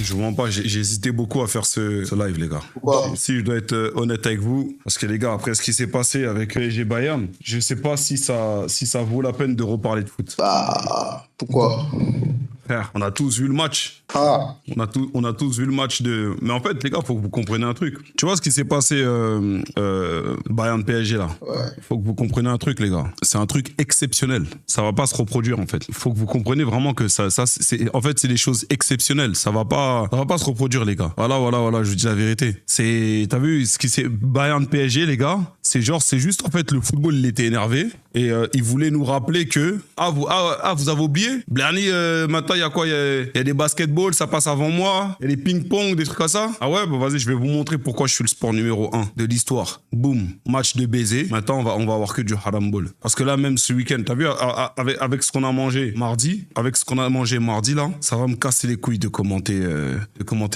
Je vous mens pas, j'ai hésité beaucoup à faire ce live, les gars. Pourquoi? Si je dois être honnête avec vous, parce que les gars, après ce qui s'est passé avec PSG Bayern, je sais pas si ça vaut la peine de reparler de foot. Bah, pourquoi? Frère, on a tous vu le match. Ah, On a tous vu le match de... Mais en fait, les gars, faut que vous compreniez un truc. Tu vois ce qui s'est passé Bayern PSG, là? ouais. Faut que vous compreniez un truc, les gars. C'est un truc exceptionnel. Ça va pas se reproduire, en fait. Faut que vous compreniez vraiment que ça c'est... En fait, c'est des choses exceptionnelles. Ça va pas se reproduire, les gars. Voilà, je vous dis la vérité. T'as vu ce qui s'est... Bayern PSG, les gars, c'est juste, en fait, le football, il était énervé. Et il voulait nous rappeler que... vous avez oublié? Blarny, maintenant, il y a quoi? Il y a des basketballs, ça passe avant moi. Il y a des ping-pong, des trucs comme ça. Ah ouais, bah vas-y, je vais vous montrer pourquoi je suis le sport numéro 1 de l'histoire. Boum, match de baiser. Maintenant, on va avoir que du haram ball. Parce que là, même ce week-end, t'as vu, avec ce qu'on a mangé mardi, là, ça va me casser les couilles de commenter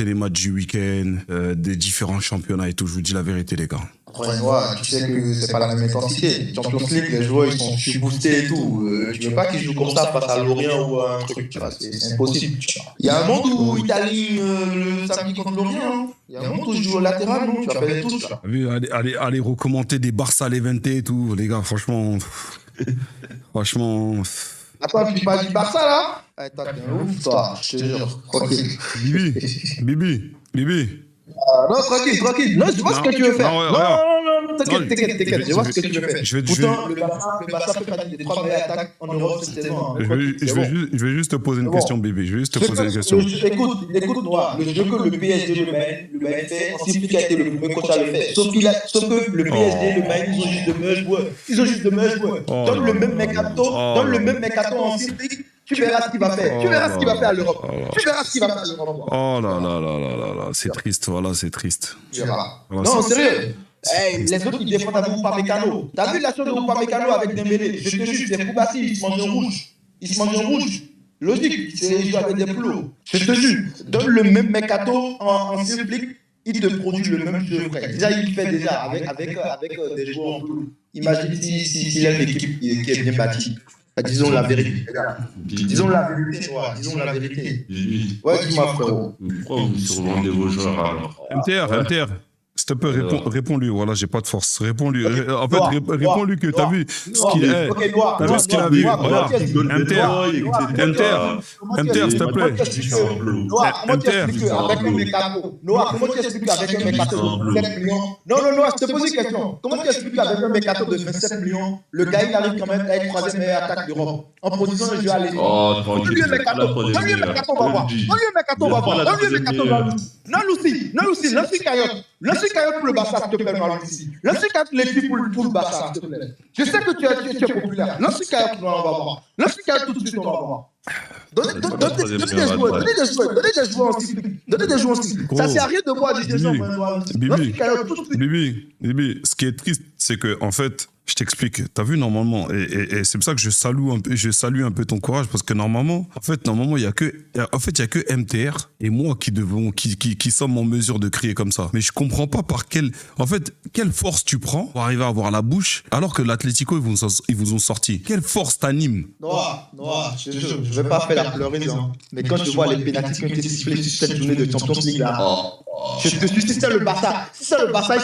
les matchs du week-end, des différents championnats et tout. Je vous dis la vérité, les gars. Après, moi, tu sais que c'est pas la même intensité. Champions League, les joueurs, ils sont surboostés et tout. Tu veux pas qu'ils jouent comme ça face à Lorient ou à un truc, tu vois, c'est impossible. Tu vois. Il y a un monde où Italie, le samedi contre Lorient, hein. Il y a un monde où je joue au latéral, non? Tu vas perdre tous, là. T'as vu, allez recommander des Barça Levante et tout, les gars, franchement... Attends, tu parles du Barça, là? Attends, t'es un ouf, toi, je te jure. Tranquille. Bibi. Non, tranquille. Non, je vois ce que tu veux faire. Non, t'inquiète. Je vois ce que tu veux faire. Pourtant, le Barça peut faire des 3 meilleures attaques en Europe cette saison. Je vais juste te poser une question, Bibi. Écoute, moi, le jeu que le PSG le Bayern fait, Hansi a été le premier coach à le faire. Sauf que le PSG, le Bayern, ils ont juste de meilleurs joueurs. Donne le même mercato en Hansi Flick. Tu verras ce qu'il va faire. Tu verras ce qu'il va faire à l'Europe. Oh là, c'est triste, voilà, c'est triste. Tu verras. Non, sérieux. Hey, les autres, ils défendent avec Upamecano. T'as vu l'action de Upamecano avec Dembélé? Je te jure, c'est Koubassi, il se mange un rouge. Logique, c'est jouer avec des plots. Je te jure, donne le même mercato en Flick, il te produit le même jeu, frère. Déjà, il fait déjà avec des joueurs en bleu. Imagine s'il a une équipe qui est bien bâtie. Disons la vérité. Disons la vérité. Ouais, dis-moi, frérot. Pourquoi vous survendez vos joueurs alors? MTR, s'il te plaît, réponds-lui. Voilà, j'ai pas de force. Réponds-lui. En fait, réponds-lui que t'as vu ce qu'il est. T'as vu ce qu'il a vu. Regarde. MTR, s'il te plaît. Noah, comment tu expliques avec un mercato? Noah, comment tu expliques avec un mercato de 27 millions? Non, je te pose une question. Comment tu expliques avec un mercato de 27 millions, le gars, il arrive quand même à être 3e meilleure attaque d'Europe en position de jeu à l'équipe? Donne-lui un mercato, on va voir. Non, Lucie, lance une cagnotte pour le Barça, s'il te plaît, non, Lucie. Lance une cagnotte l'équipe pour le Barça, s'il te plaît. Je sais que tu es populaire. Lance une cagnotte, on va voir. Lance une cagnotte tout de suite, on va voir. Donnez des joueurs aussi. Ça sert à rien de voir des gens. Bibi, ce qui est triste, c'est que, en fait, je t'explique. T'as vu, normalement, et c'est pour ça que je salue un peu ton courage, parce que normalement, il y a que MTR et moi qui sommes en mesure de crier comme ça. Mais je comprends pas quelle force tu prends pour arriver à avoir la bouche, alors que l'Atlético, ils vous ont sorti. Quelle force t'anime? Noah, je vais pas faire la pleureuse, hein. Mais quand je vois les pénaltys qui ont été sifflés sur cette journée de Champions League là, je te suis, si c'est le Barça, il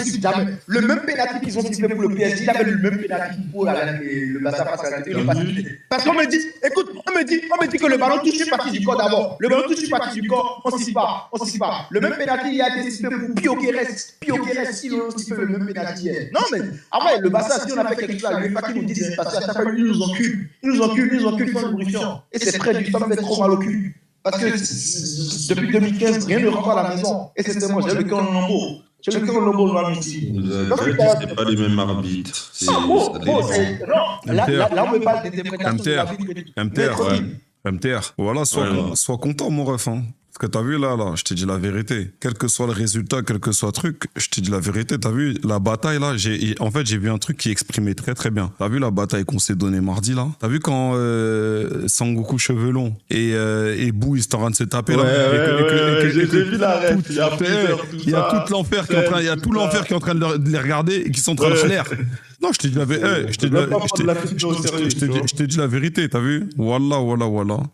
suffit jamais. Le même pénalty qu'ils ont sifflé pour le PSG, il avait le même pénalty pour le Barça face à l'Atlético. Parce qu'on me dit, écoute, on me dit que le ballon touche une partie du corps d'abord. Le ballon touche une partie du corps, on siffle pas. Le même pénalty, il a été sifflé pour Pio Guerres, ils ont sifflé le même pénalty hier. Non mais, après, le Barça, si on a fait quelque chose là, le pas qui nous dit c'est passé, à chaque fois, ils nous enculent, ils font lubrifiant. Et c'est près du, ça me fait trop mal au cul. Parce que depuis 2015, rien ne rentre à la maison. Et c'était moi, j'ai le cœur en lambeau. J'ai le cœur en lambeau dans la musique. Vous avez dit que ce n'est pas les mêmes arbitres. Là, on me parle d'interprétation de l'arbitre. MTR, voilà, sois content, mon ref. Hein. Parce que t'as vu là, je t'ai dit la vérité. Quel que soit le résultat, quel que soit le truc, je t'ai dit la vérité. T'as vu la bataille là, j'ai vu un truc qui exprimait très très bien. T'as vu la bataille qu'on s'est donnée mardi là? T'as vu quand Sangoku cheveux longs et Bou, ils sont en train de se taper là? J'ai vu la ref. Il y a tout l'enfer qui est en train de les regarder et qui sont en train de flair. Non, je t'ai dit la vérité, t'as vu? Wallah.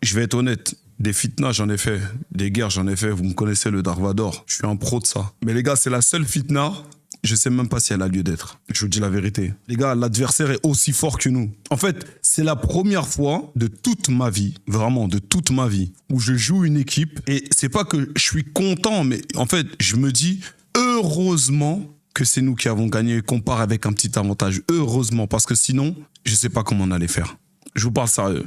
Je vais être honnête. Des fitnas, j'en ai fait. Des guerres, j'en ai fait. Vous me connaissez, le Darvador. Je suis un pro de ça. Mais les gars, c'est la seule fitna, je sais même pas si elle a lieu d'être. Je vous dis la vérité. Les gars, l'adversaire est aussi fort que nous. En fait, c'est la première fois de toute ma vie, vraiment de toute ma vie, où je joue une équipe. Et c'est pas que je suis content, mais en fait, je me dis, heureusement que c'est nous qui avons gagné, qu'on part avec un petit avantage. Heureusement, parce que sinon, je sais pas comment on allait faire. Je vous parle sérieux.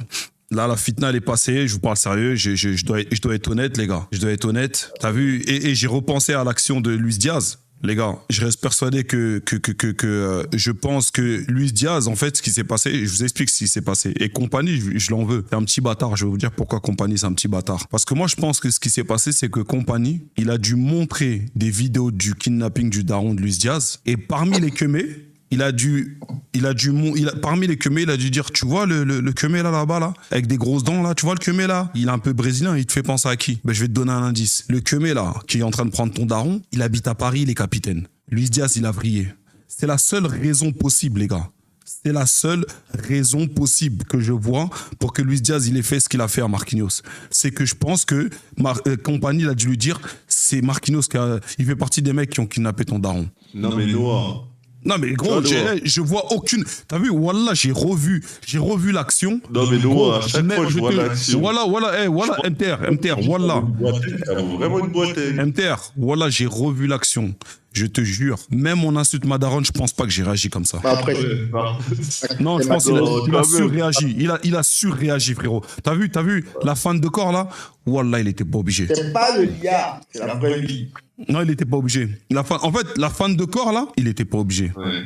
Là, la fitna, elle est passée. Je vous parle sérieux. Je dois être honnête, les gars. Je dois être honnête. T'as vu? Et j'ai repensé à l'action de Luis Diaz. Les gars, je reste persuadé que je pense que Luis Diaz, en fait, ce qui s'est passé, je vous explique ce qui s'est passé. Et Compagnie, je l'en veux. C'est un petit bâtard. Je vais vous dire pourquoi Compagnie, c'est un petit bâtard. Parce que moi, je pense que ce qui s'est passé, c'est que Compagnie, il a dû montrer des vidéos du kidnapping du daron de Luis Diaz. Et parmi les queumés, parmi les queumés, il a dû dire, tu vois le queumé là-bas, là, avec des grosses dents, là, tu vois le queumé là, il est un peu brésilien, il te fait penser à qui? Ben, je vais te donner un indice. Le queumé là, qui est en train de prendre ton daron, il habite à Paris, il est capitaine. Luis Diaz, il a vrillé. C'est la seule raison possible, les gars. C'est la seule raison possible que je vois pour que Luis Diaz, il ait fait ce qu'il a fait à Marquinhos. C'est que je pense que Compagnie, il a dû lui dire, c'est Marquinhos il fait partie des mecs qui ont kidnappé ton daron. Non, mais Noah. Non mais gros, je vois aucune. T'as vu, voilà, j'ai revu l'action. Non mais Noah, à chaque fois je vois l'action. Voilà, MTR, voilà. Vraiment une boîte. MTR, voilà, j'ai revu l'action. Je te jure, même on insulte Madaron, je pense pas que j'ai réagi comme ça. Après, non, je pense qu'il a surréagi. Il a surréagi, frérot. T'as vu la fin de corps là? Wallah, il était pas obligé. c'est pas le liard, c'est la vraie vie. Non, il était pas obligé. En fait, la fin de corps là, il était pas obligé. Ouais.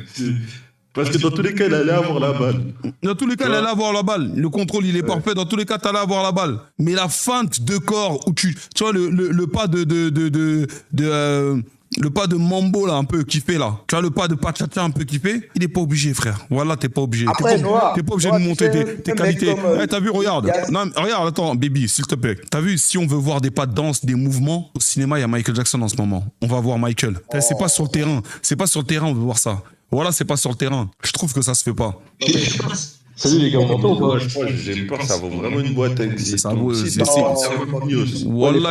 Parce que dans tous les cas, il allait avoir la balle. Dans tous les cas, il allait avoir la balle. Le contrôle, il est parfait. Dans tous les cas, tu allais avoir la balle. Mais la feinte de corps où tu vois le pas le pas de Mambo là un peu kiffé là. Tu vois le pas de Pachacha un peu kiffé, il est pas obligé, frère. Voilà, t'es pas obligé. Après, t'es pas obligé de montrer tes qualités. T'as vu, regarde. Non, regarde, attends, baby, s'il te plaît. T'as vu, si on veut voir des pas de danse, des mouvements, au cinéma, il y a Michael Jackson en ce moment. On va voir Michael. C'est pas sur le terrain. C'est pas sur le terrain, on veut voir ça. Voilà, c'est pas sur le terrain. Je trouve que ça se fait pas. Salut les gars, on m'entend ou pas? Je crois que j'ai peur, ça vaut vraiment une boîte avec des. Ça vaut. Voilà,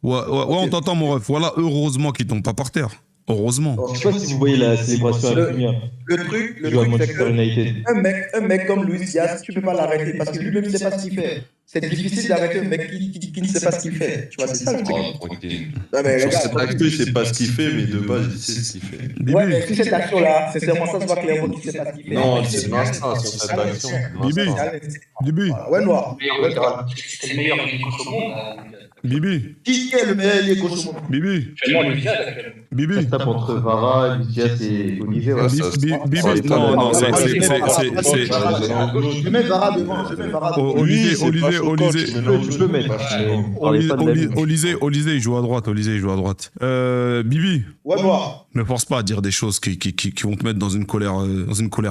On t'entend, mon ref. Voilà, heureusement qu'ils tombent pas par terre. Heureusement. Je sais pas si vous voyez la célébration à la lumière. Le truc, Je joue à c'est Manchester que United. un mec comme Luis Diaz, tu peux pas l'arrêter parce que lui-même, il sait pas ce qu'il fait. C'est difficile d'arrêter un mec qui ne sait pas ce qu'il fait. Tu vois, c'est ça le truc. Non, mais Sur les gars, cette action, il sait pas ce qu'il fait, mais de base, il sait ce qu'il fait. ouais, mais si cette action-là, c'est vraiment ça se voit clairement qu'il sait pas ce qu'il fait. Non, c'est un instinct sur cette action. Bibi. Bibi. Ouais, noir. C'est le meilleur coach au monde. Bibi. Qui est le meilleur lié coach au monde? Bibi. Actuellement, le Villa, actuellement. Bibi. Ça se tape entre Vara, Lucias et Olivier. Ouais. Bibi. Non, c'est. Je mets Vara devant, je mets Vara devant. Je peux mettre. Olysée, il joue à droite. Bibi. Ouais, noir. Ne force pas à dire des choses qui vont te mettre dans une colère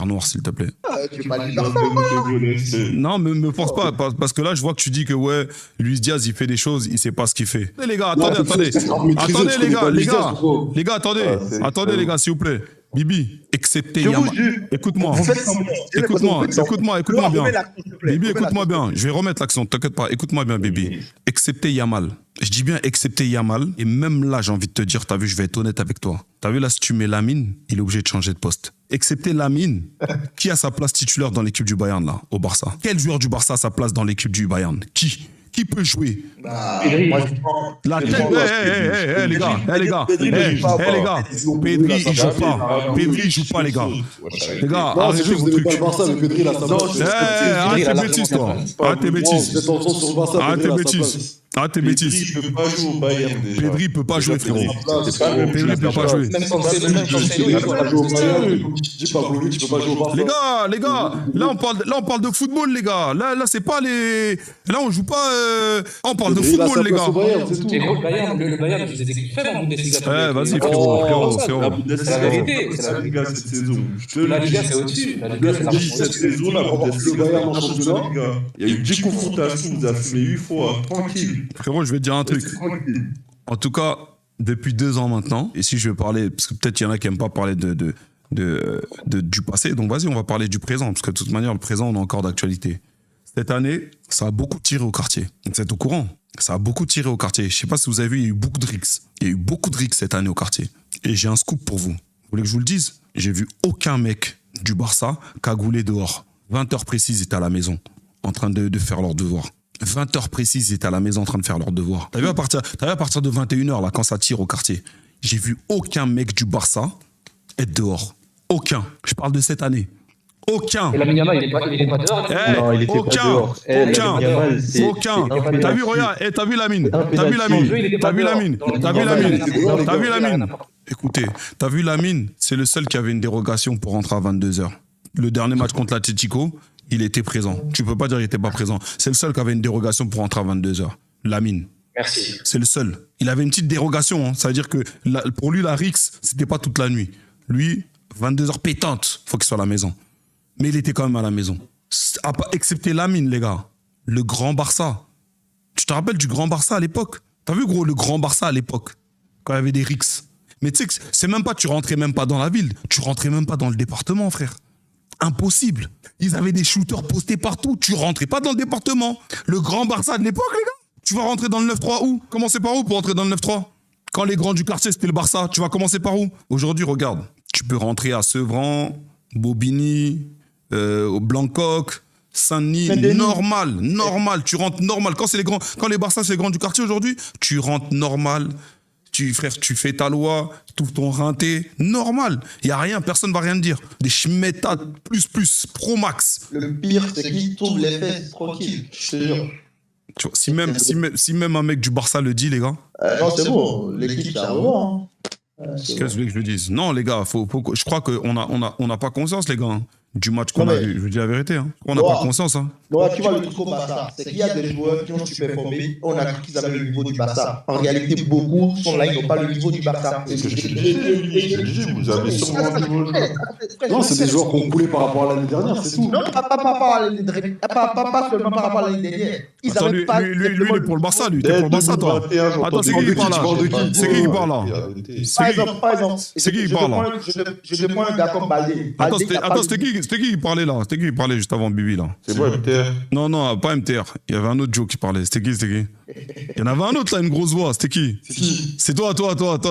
noire, s'il te plaît. Tu veux pas dire ça? Non, me force pas, parce que là, je vois que tu dis que ouais, Luis Diaz, il fait des choses, il sait pas ce qu'il fait. Les gars, attendez, attendez, les gars, s'il vous plaît. Bibi, excepté Yamal. Écoute-moi bien. Bibi, écoute-moi bien. Je vais remettre l'accent, t'inquiète pas. Écoute-moi bien, Bibi. Excepté Yamal. Je dis bien excepté Yamal. Et même là, j'ai envie de te dire, t'as vu, je vais être honnête avec toi. T'as vu là, si tu mets Lamine, il est obligé de changer de poste. Excepté Lamine, qui a sa place titulaire dans l'équipe du Bayern là, au Barça? Quel joueur du Barça a sa place dans l'équipe du Bayern? Qui peut jouer? Moi, je prends. Les gars, Pedri, il joue pas. Pedri, il joue pas, les gars. Les gars, arrêtez vos trucs. Arrête tes bêtises, toi. Arrête tes bêtises. Arrête tes bêtises. Pedri peut pas jouer au Bayern déjà. Pedri peut pas jouer, frérot. Pedri peut pas jouer. Même Cancelo, il faut Les gars, là on parle de football, les gars. Là c'est pas les. Là on joue pas. On parle de football, les gars. Et gros, le Bayern, ils étaient faibles en Bundesliga. Vas-y, frérot. La Bundesliga, C'est la vérité. c'est la Liga cette saison. La Liga, c'est au-dessus. La Liga, c'est la Cette saison, la Bundesliga, il y a eu 10 confrontations, vous avez fumé 8 fois, tranquille. Frérot, je vais te dire un truc. Tranquille. En tout cas, depuis 2 ans maintenant, et si je vais parler, parce que peut-être il y en a qui n'aiment pas parler du passé, donc vas-y, on va parler du présent, parce que de toute manière, le présent, on est encore d'actualité. Cette année, ça a beaucoup tiré au quartier. Vous êtes au courant? Ça a beaucoup tiré au quartier. Je sais pas si vous avez vu, il y a eu beaucoup de rixes. Il y a eu beaucoup de rixes cette année au quartier. Et j'ai un scoop pour vous. Vous voulez que je vous le dise? J'ai vu aucun mec du Barça cagoulé dehors. 20 heures précises, ils étaient à la maison, en train de faire leurs devoirs. 20 heures précises, ils étaient à la maison en train de faire leurs devoirs. T'as vu à partir de 21h, là, quand ça tire au quartier, j'ai vu aucun mec du Barça être dehors. Aucun. Je parle de cette année. Aucun. Et Lamine Yamal, il est pas dehors. Non, il était pas aucun. dehors. Aucun. Yamal, c'est- Aucun. c'est un T'as vu, penalty. regarde, t'as vu Lamine. Un T'as vu penalty. Lamine. T'as vu Lamine. T'as vu Lamine. T'as vu Lamine. Lamine. Écoutez, t'as vu Lamine, c'est le seul qui avait une dérogation pour rentrer à 22h. Le dernier match contre l'Atlético, il était présent. Tu peux pas dire qu'il était pas présent. C'est le seul qui avait une dérogation pour rentrer à 22h. Lamine. Merci. C'est le seul. Il avait une petite dérogation. Hein. Ça veut dire que pour lui, la Rix, c'était pas toute la nuit. Lui, 22h pétante, faut qu'il soit à la maison. Mais il était quand même à la maison. Excepté Lamine, les gars. Le grand Barça. Tu te rappelles du grand Barça à l'époque? T'as vu, gros, le grand Barça à l'époque? Quand il y avait des Rix. Mais tu sais que c'est même pas, tu rentrais même pas dans la ville. Tu rentrais même pas dans le département, frère. Impossible. Ils avaient des shooters postés partout. Tu rentrais pas dans le département. Le grand Barça de l'époque, les gars. Tu vas rentrer dans le 9-3 où? Commencer par où pour rentrer dans le 9-3? Quand les grands du quartier, c'était le Barça, tu vas commencer par où? Aujourd'hui, regarde. Tu peux rentrer à Sevran, Bobigny, au Blancoc, Saint-Denis. Normal. Tu rentres normal. Quand les Barça, c'est les grands du quartier aujourd'hui, tu rentres normal. Frère, tu fais ta loi, tu ouvres ton rinté, normal. Il n'y a rien, personne ne va rien te dire. Des schmettas plus, pro max. Le pire, c'est qu'il trouve les fesses tranquilles. Je te jure. Tu vois, si même un mec du Barça le dit, les gars. Non, c'est bon. L'équipe, ça revoit. Qu'est-ce que je veux que je le dise? Non, les gars, je crois qu'on n'a pas conscience, les gars, hein, du match qu'on a vu. Je vous dis la vérité. Hein. On n'a pas conscience. Hein. Donc, tu vois, le truc au Barça, c'est qu'il y a des joueurs qui ont superformé. On a cru qu'ils avaient le niveau du Barça. En réalité, beaucoup sont là, ils n'ont pas le niveau du Barça. C'est ce que je te dis, vous avez sûrement un niveau. Non, c'est des joueurs qui ont coulé par rapport à l'année dernière, c'est tout. Non, pas seulement par rapport à l'année dernière. Ils Attends, avaient lui, pas. il est pour le Barça, lui. T'es pour le Barça, toi. Attends, c'est qui qui parle là? C'est qui qui parle là? Par exemple, C'est qui parle là? Je te prends un gars comme Baldé. Attends, c'était qui parlait là? C'était qui qui parlait juste avant Bibi là? C'est moi, MTR. Non, pas MTR. Il y avait un autre Joe qui parlait. C'était qui? Il y en avait un autre là, une grosse voix. C'était qui? C'est qui? C'est toi.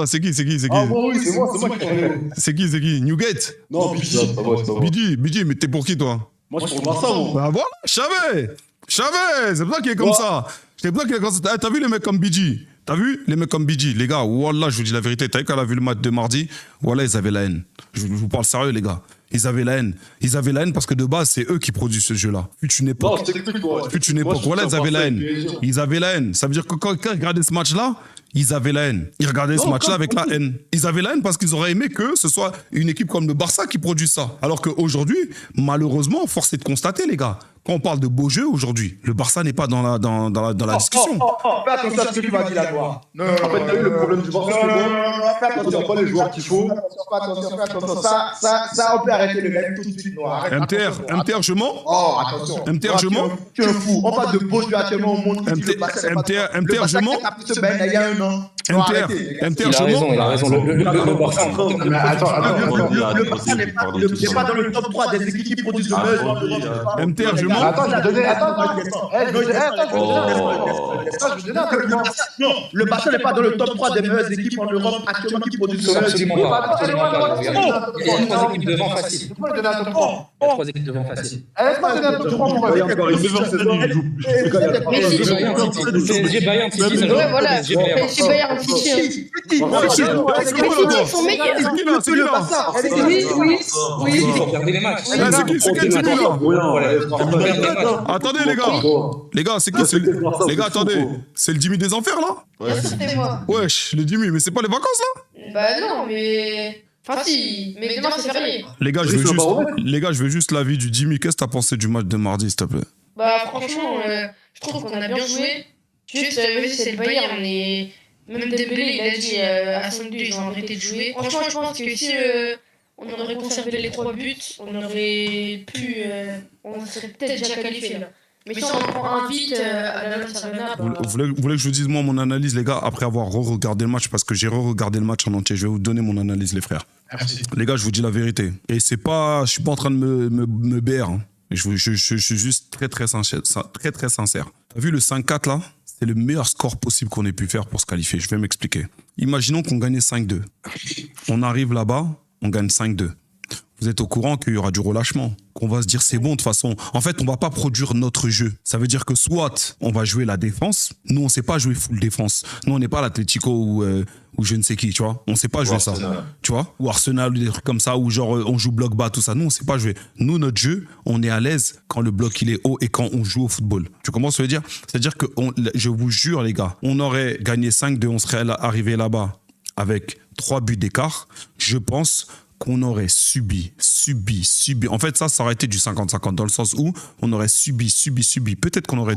C'est qui? Ah, bon, oui, c'est moi qui parlais. C'est qui? Newgate? Non, Bidji. Bidji, mais t'es pour qui toi? Moi, je suis pour le Barça, moi. Bah voilà, je savais. C'est pour ça qu'il est comme ça. C'est pour ça qu'il est comme ça. T'as vu les mecs comme Bidji? T'as vu les mecs comme Bidji? Les gars, wallah, je vous dis la vérité. T'as vu quand elle a vu le match de mardi? Wallah, ils avaient la haine. Je vous parle sérieux, les gars. Ils avaient la haine. Ils avaient la haine parce que de base, c'est eux qui produisent ce jeu-là. Fut une époque. Non, je t'explique, moi. Fut une époque. Voilà, ils avaient la haine. Ils avaient la haine. Ça veut dire que quand ils regardaient ce match-là, ils avaient la haine. Ils regardaient ce match-là avec la haine. Ils avaient la haine parce qu'ils auraient aimé que ce soit une équipe comme le Barça qui produise ça. Alors qu'aujourd'hui, malheureusement, force est de constater, les gars, quand on parle de beau jeu aujourd'hui, le Barça n'est pas dans la discussion. Fais attention à ce que tu vas dire là, toi. Non, En fait, t'as eu le problème du Barça, c'est bon. fais Quand il n'y attention. a pas les joueurs qu'il faut. Fais attention. Ça, on peut arrêter le mec tout de suite. Non, arrête. MTR, je mens? Oh, attention. MTR, je mens? Tu es un fou. On parle de beau jeu actuellement au monde. qui dit le Barça n'est pas dedans. MTR, Le Barça je mens? qui a pris ce bain il y a un an. Non, arrêtez, les gars. MTR, Il je a raison, mens? il a raison. Le Barça, Mais attends. Le Barça n'est pas dans le top 3 des équipes qui produisent le meilleur. MTR, je mens? Attends, je vais donner. Non, le Barça n'est pas dans le top 3 des meilleures équipes en Europe actuellement qui produisent le absolument meilleur. pas. Absolument pas. Il y a 3 équipes devant facile. Laisse-moi donner un top 3. Il y a 3 équipes devant facile. Laisse-moi donner un top 3 pour PSG Bayern City, ça joue. Ouais, voilà. PSG Bayern. PSG Bayern City. hein. C'est qui là? Ils sont meilleurs. C'est qui là? Oui. Il faut regarder les matchs. C'est qui là? Voilà. Il faut regarder les matchs. Attendez les gars, c'est qui? Les gars, attendez, c'est le Jimmy des enfers là? Bien sûr, c'est moi. Wesh, le Jimmy, mais c'est pas les vacances là? Bah non, mais... Enfin si, mais demain c'est férié. Les gars, je veux juste l'avis du Jimmy. Qu'est-ce que t'as pensé du match de mardi, s'il te plaît? Bah franchement, je trouve qu'on a bien joué. Juste, vas-y, c'est le Bayern, mais... Même Dembélé, il a dit à 5-2, ils ont arrêté de jouer. Franchement, je pense que si on aurait conservé les 3 buts, on aurait pu... on serait peut-être déjà qualifié là. Mais si on en prend un vite à la Arena, Vous voulez que je vous dise moi mon analyse, les gars, après avoir re-regardé le match, parce que j'ai re-regardé le match en entier. Je vais vous donner mon analyse, les frères. Merci. Les gars, je vous dis la vérité. Et c'est pas... Je suis pas en train de me BR. Hein. Je suis juste très sincère. T'as vu le 5-4 là? C'est le meilleur score possible qu'on ait pu faire pour se qualifier. Je vais m'expliquer. Imaginons qu'on gagnait 5-2. On arrive là-bas, on gagne 5-2. Vous êtes au courant qu'il y aura du relâchement, qu'on va se dire c'est bon de toute façon. En fait, on va pas produire notre jeu. Ça veut dire que soit on va jouer la défense, nous on sait pas jouer full défense. Nous on n'est pas l'Atlético ou je ne sais qui, tu vois. On sait pas jouer ça, tu vois. Ou Arsenal ou des trucs comme ça, ou genre on joue bloc bas, tout ça. Nous on sait pas jouer. Nous notre jeu, on est à l'aise quand le bloc il est haut et quand on joue au football. Tu comprends ce que je veux dire? C'est-à-dire que je vous jure les gars, on aurait gagné 5-2, on serait arrivé là-bas avec 3 buts d'écart. Je pense qu'on aurait subi. En fait, ça aurait été du 50-50 dans le sens où on aurait subi. Peut-être qu'on aurait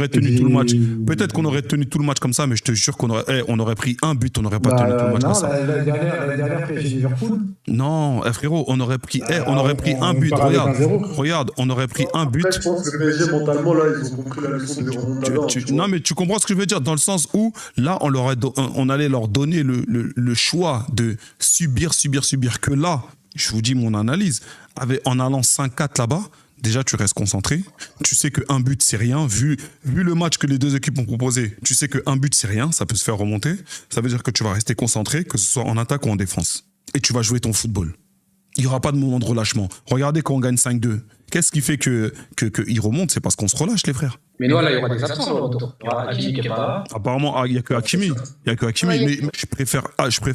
tenu tout le match. Peut-être qu'on aurait tenu tout le match comme ça, mais je te jure qu'on aurait pris un but, on n'aurait pas tenu tout le match comme ça. La dernière PSG Liverpool. Non, frérot, on aurait pris un but. Regarde, on aurait pris un but. Je pense que le PSG, mentalement, là, ils ont compris la leçon des remontadas. Non, mais tu comprends ce que je veux dire, dans le sens où, là, on allait leur donner le choix de subir, que là, je vous dis mon analyse, en allant 5-4 là-bas, déjà tu restes concentré, tu sais qu'un but c'est rien, vu le match que les deux équipes ont proposé, tu sais qu'un but c'est rien, ça peut se faire remonter, ça veut dire que tu vas rester concentré, que ce soit en attaque ou en défense, et tu vas jouer ton football. Il n'y aura pas de moment de relâchement. Regardez quand on gagne 5-2. Qu'est-ce qui fait qu'il remonte? C'est parce qu'on se relâche, les frères. Mais nous, là, il y aura des absents au retour. Il y aura Hakimi qui est pas là. Apparemment, il n'y a que Hakimi. Mais je préfère,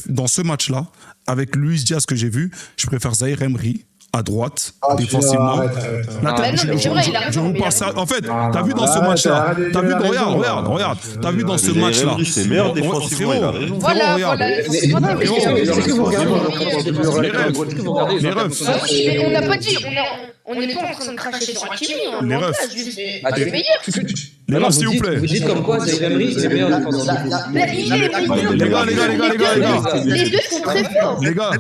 dans ce match-là, avec Luis Diaz que j'ai vu, je préfère Zahir Emery à droite, défensivement. Je vous parle ça. En fait, t'as vu dans ce match-là, regarde, t'as vu dans ce match-là. C'est meilleur défensivement, il a raison. Voilà. Les refs. On n'a pas dit, on n'est pas en train de cracher sur Hakimi. Les refs. Les refs, s'il vous plaît. Vous dites comme quoi, Zahir Emery, c'est meilleur défensivement. Les gars. Les deux sont très forts. Les gars,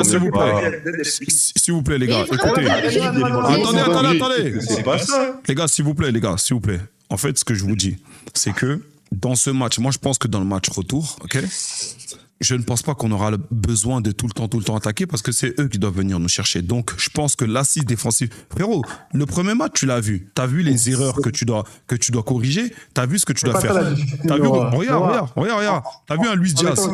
s'il vous plaît. S'il vous plaît, les gars, écoutez. Attendez. C'est pas ça. Les gars, s'il vous plaît. En fait, ce que je vous dis, c'est que dans ce match, moi je pense que dans le match retour, ok, je ne pense pas qu'on aura le besoin de tout le temps attaquer parce que c'est eux qui doivent venir nous chercher. Donc, je pense que l'assise défensive... Frérot, le premier match, tu l'as vu. Tu as vu les erreurs que tu dois corriger. Tu as vu ce que tu dois faire. T'as vu... Regarde. Tu as vu un Luis Diaz. En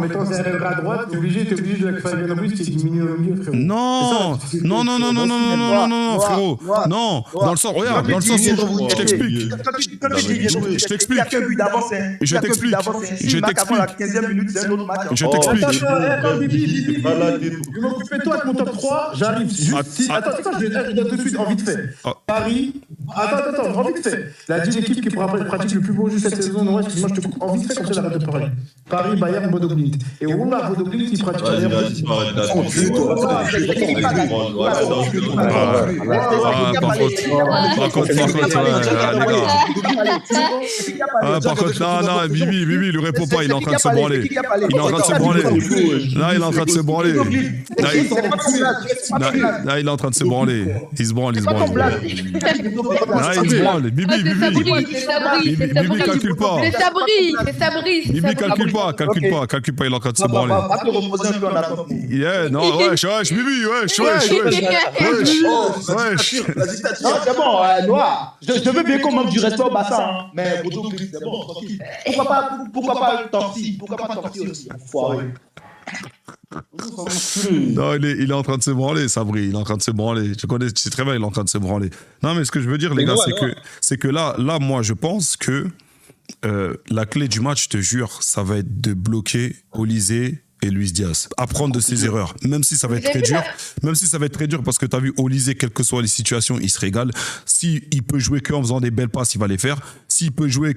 mettant Zahir à droite, t'es obligé de Fabien Ruiz qui diminue au milieu, frérot. Non, frérot. Non, dans le sens... Regarde, dans le sens où... Je t'explique. Je t'explique. Attends, Bibi. Je m'occupe toi avec mon top 3, j'arrive. Attends, je vais tout de suite, en vite fait. Paris. Attends, en vite fait. La 10 équipe qui pratique le plus beau jeu cette saison, non, excuse-moi, je te coupe en vite fait, comme ça j'arrête de parler. Paris, Bayern, Bodo Glimt. Et au là, Bodo Glimt, il pratique la Par contre, non, Bibi, lui répond pas, il est en train de se branler. Il est en train de se branler. Là, il est en train de se branler. Là, il est en train de se branler. Il se branle. Là, il se branle. Bibi, calcule pas. C'est Sabri. Bibi, calcule pas, il est en train de se branler. Yeah, non, wesh, Bibi, wesh. Non, c'est bon, Noir. Je veux bien qu'on manque du respect au bassin, mais Bodo Glimt, c'est bon, tranquille. Pourquoi pas Torti aussi, enfoiré. Non, il est en train de se branler, Sabri. Il est en train de se branler. Tu sais très bien, il est en train de se branler. Non, mais ce que je veux dire, les gars, c'est que là, moi, je pense que la clé du match, je te jure, ça va être de bloquer Olise et Luis Diaz. Apprendre de ses erreurs. Même si ça va être très dur. Parce que tu as vu Olise, quelles que soient les situations, il se régale. S'il peut jouer qu'en faisant des belles passes, il va les faire. S'il peut jouer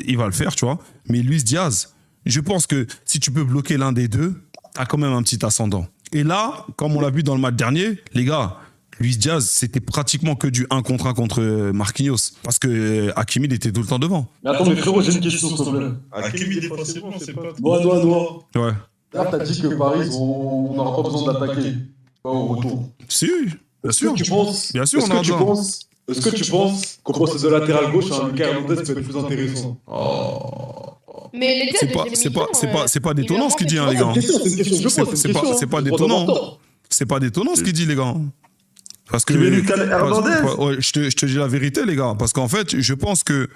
il va le faire, tu vois. Mais Luis Diaz, je pense que si tu peux bloquer l'un des deux, t'as quand même un petit ascendant. Et là, comme on l'a vu dans le match dernier, les gars, Luis Diaz, c'était pratiquement que du 1 contre 1 contre Marquinhos. Parce que Hakimi, il était tout le temps devant. Mais attends, mais frérot, j'ai une question, s'il te plaît. Hakimi défensivement, c'est pas... Noir. Ouais. Là, t'as dit que Paris, on n'aura pas besoin d'attaquer. Pas au retour. Si, bien sûr. Bien sûr, on a besoin. Est-ce que tu penses qu'on passe de latéral gauche à un Lucas Hernandez peut être plus intéressant? Mais les gars, c'est pas détonnant ce qu'il dit, hein, les gars. C'est pas détonnant. C'est pas détonnant ce qu'il dit, les gars. Parce que, Tu veux Lucas Hernandez? ouais, je te dis la vérité, les gars. Parce qu'en fait, je pense que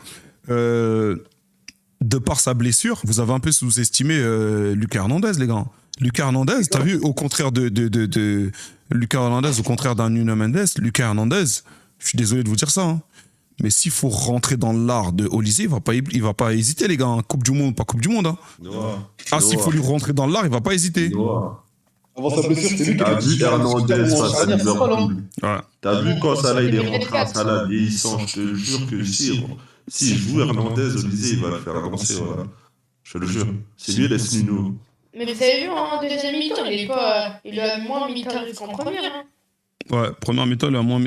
de par sa blessure, vous avez un peu sous-estimé Lucas Hernandez, les gars. Lucas Hernandez, t'as vu, au contraire de Lucas Hernandez, au contraire d'un Nuno Mendes, Lucas Hernandez, je suis désolé de vous dire ça, hein, mais s'il faut rentrer dans l'art de Olysée, il va pas hésiter, les gars. Hein. Coupe du Monde, pas Coupe du Monde. Hein. S'il faut lui rentrer dans l'art, il va pas hésiter. Avant sa blessure, c'est lui qui T'as a vu Hernandez face à Liverpool. Ouais. T'as vu quand Salah il est rentré à Salah vieillissant, je te jure que si je joue Hernandez, Olysée, il va le faire avancer, voilà. Je te le jure. C'est lui, laisse Nuno. Mais vous avez vu, en deuxième mi-temps, il a moins mis tarif qu'en première. Hein. Ouais, première mi-temps, il a moins.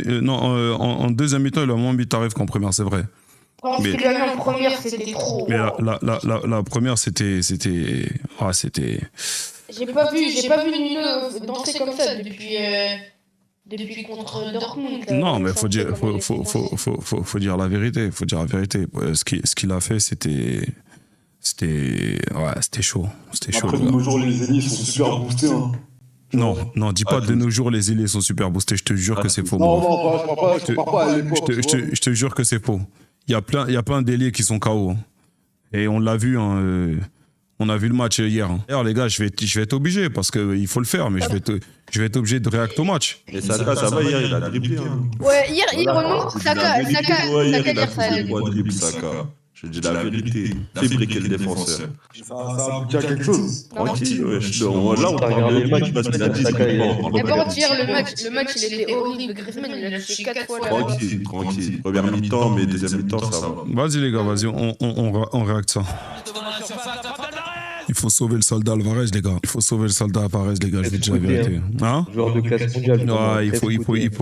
En deuxième mi-temps, il a moins mis tarif qu'en première, c'est vrai. Parce qu'il a mis en première, c'était trop. Mais la première, c'était. Ah, c'était. J'ai pas vu Nuno danser comme ça depuis contre Dortmund. Non, mais faut dire la vérité. Faut dire la vérité. Ce qu'il a fait, c'était chaud. C'était chaud. Après, de nos jours, les ailiers sont super boostés. Hein. Non, dis pas de nos jours, les ailiers sont super boostés. Je te jure que c'est faux. Non, je parle pas à l'époque. Je te jure que c'est faux. Il y a plein d'ailiers qui sont KO. Hein. Et on l'a vu. Hein, on a vu le match hier. Hein. D'ailleurs, les gars, je vais être obligé parce qu'il faut le faire, mais je vais être obligé de réacter au match. Et Saka, ça va, hier, il a dribblé. Hein. Ouais, hier, Saka dire ça. Saka. Je dis la vérité. Fabriquer le défenseur. Ça a abouti à quelque chose. Tranquille, ouais. Là, on a regardé le match parce qu'il a dit D'abord, hier, le match, il était horrible. Griezmann, il a lâché 4 fois là. Tranquille. Première mi-temps, mais deuxième mi-temps, ça va. Vas-y, les gars, vas-y, on réacte ça. Il faut sauver le soldat Alvarez, les gars. Il faut sauver le soldat Alvarez, les gars. Je vais dire la vérité. Hein? Joueur de classe mondiale. Ouais,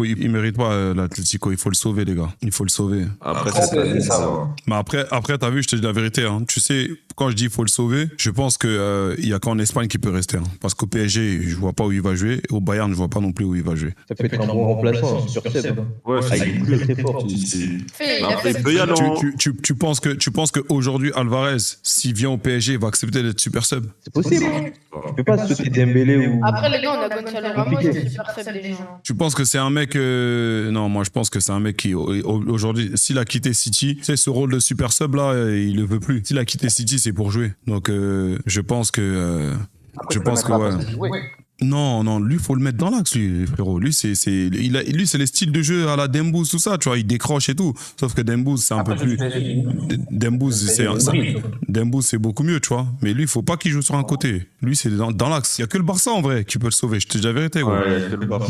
il mérite pas l'Atlético. Il faut le sauver, les gars. Il faut le sauver. Après, c'est ça va. Mais après, t'as vu, je te dis la vérité. Hein. Tu sais, quand je dis il faut le sauver, je pense que il y a qu'en Espagne qui peut rester. Hein. Parce qu'au PSG, je vois pas où il va jouer. Et au Bayern, je vois pas non plus où il va jouer. Ça peut être un bon remplaçant sur Seb. Ouais, Il est très fort. Après, il peut y aller en... Tu penses qu'aujourd'hui, Alvarez, s'il vient au PSG, il va accepter d'être super sub? C'est possible. Tu peux pas sauter Dembélé ou... Après, les gars, on a Gonzalo Ramos, c'est super faible les gens. Tu penses que c'est un mec... Non, moi, je pense que c'est un mec qui, aujourd'hui, s'il a quitté City, tu sais, ce rôle de super sub, là, il le veut plus. S'il a quitté City, c'est pour jouer. Donc, je pense que... ouais. Non, lui, faut le mettre dans l'axe, lui, frérot. Lui, c'est les styles de jeu à la Dembouz, tout ça, tu vois, il décroche et tout. Sauf que Dembouz, c'est un peu plus... Dembouz, c'est beaucoup mieux, tu vois. Mais lui, il faut pas qu'il joue sur un côté. Lui, c'est dans l'axe. Il y a que le Barça, en vrai, qui peut le sauver. Je te dis la vérité, gros.